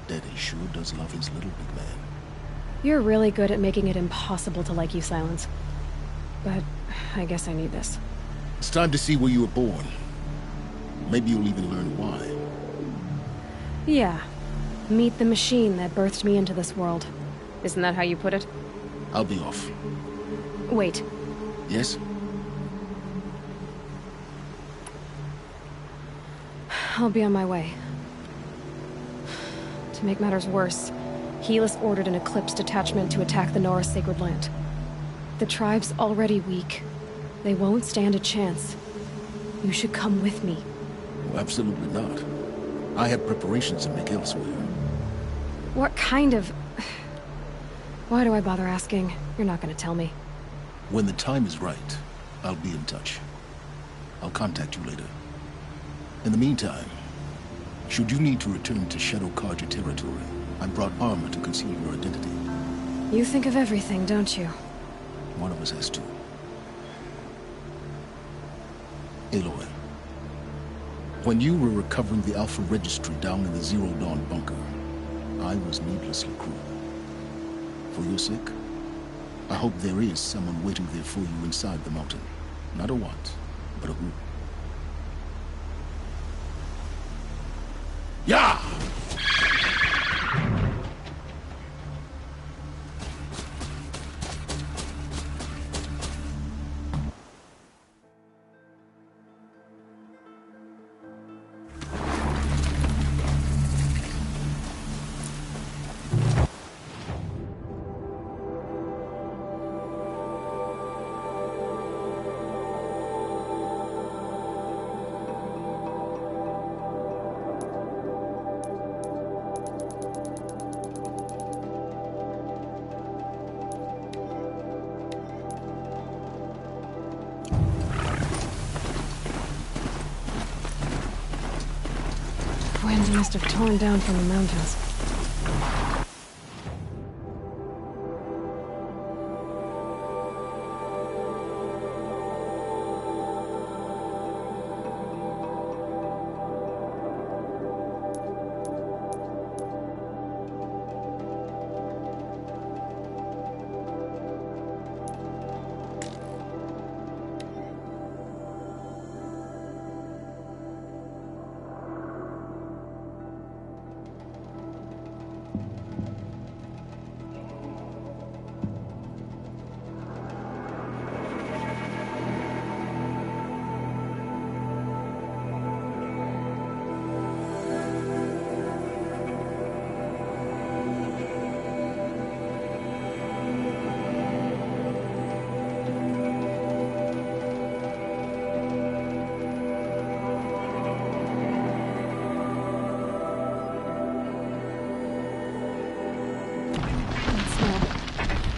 Daddy sure does love his little big man. You're really good at making it impossible to like you, Silence. But I guess I need this. It's time to see where you were born. Maybe you'll even learn why. Yeah. Meet the machine that birthed me into this world. Isn't that how you put it? I'll be off. Wait. Yes? I'll be on my way. To make matters worse, Helis ordered an Eclipse detachment to attack the Nora Sacred Land. The tribe's already weak. They won't stand a chance. You should come with me. Oh, absolutely not. I have preparations to make elsewhere. What kind of... Why do I bother asking? You're not gonna tell me. When the time is right, I'll be in touch. I'll contact you later. In the meantime, should you need to return to Shadow Karja territory, I brought armor to conceal your identity. You think of everything, don't you? One of us has to. Aloy, when you were recovering the Alpha Registry down in the Zero Dawn bunker, I was needlessly cruel. For your sake, I hope there is someone waiting there for you inside the mountain. Not a what, but a who. Yeah! Wind must have torn down from the mountains.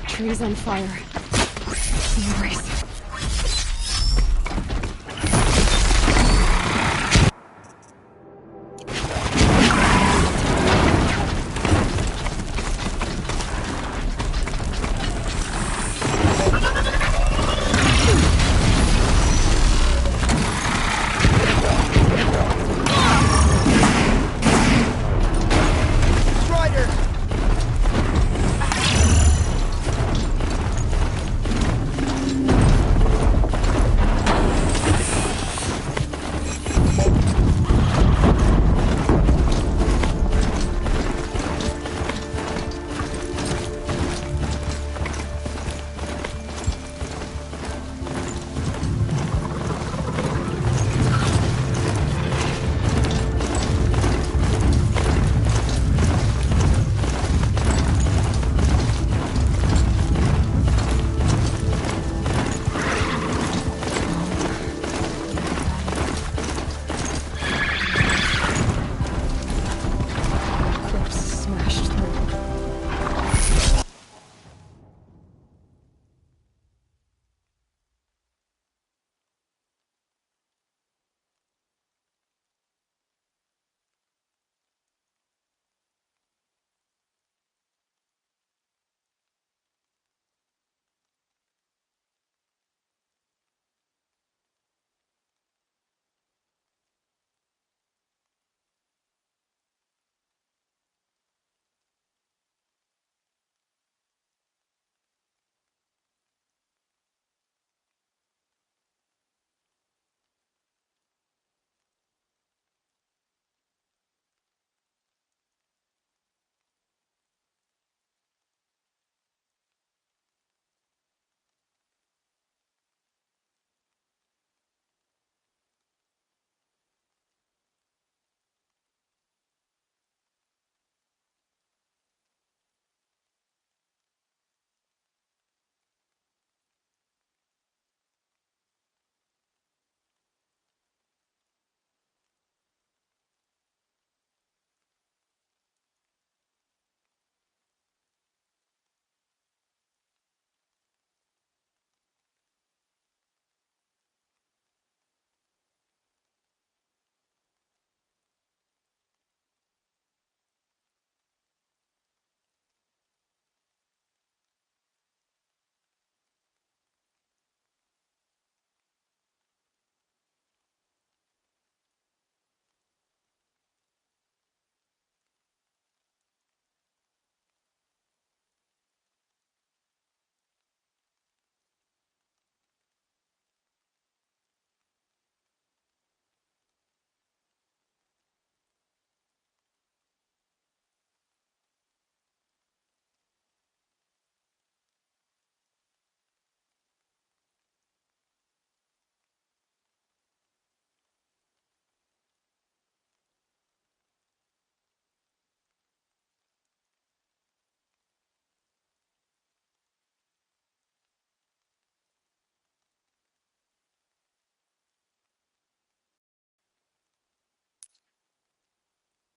Trees on fire. The erase.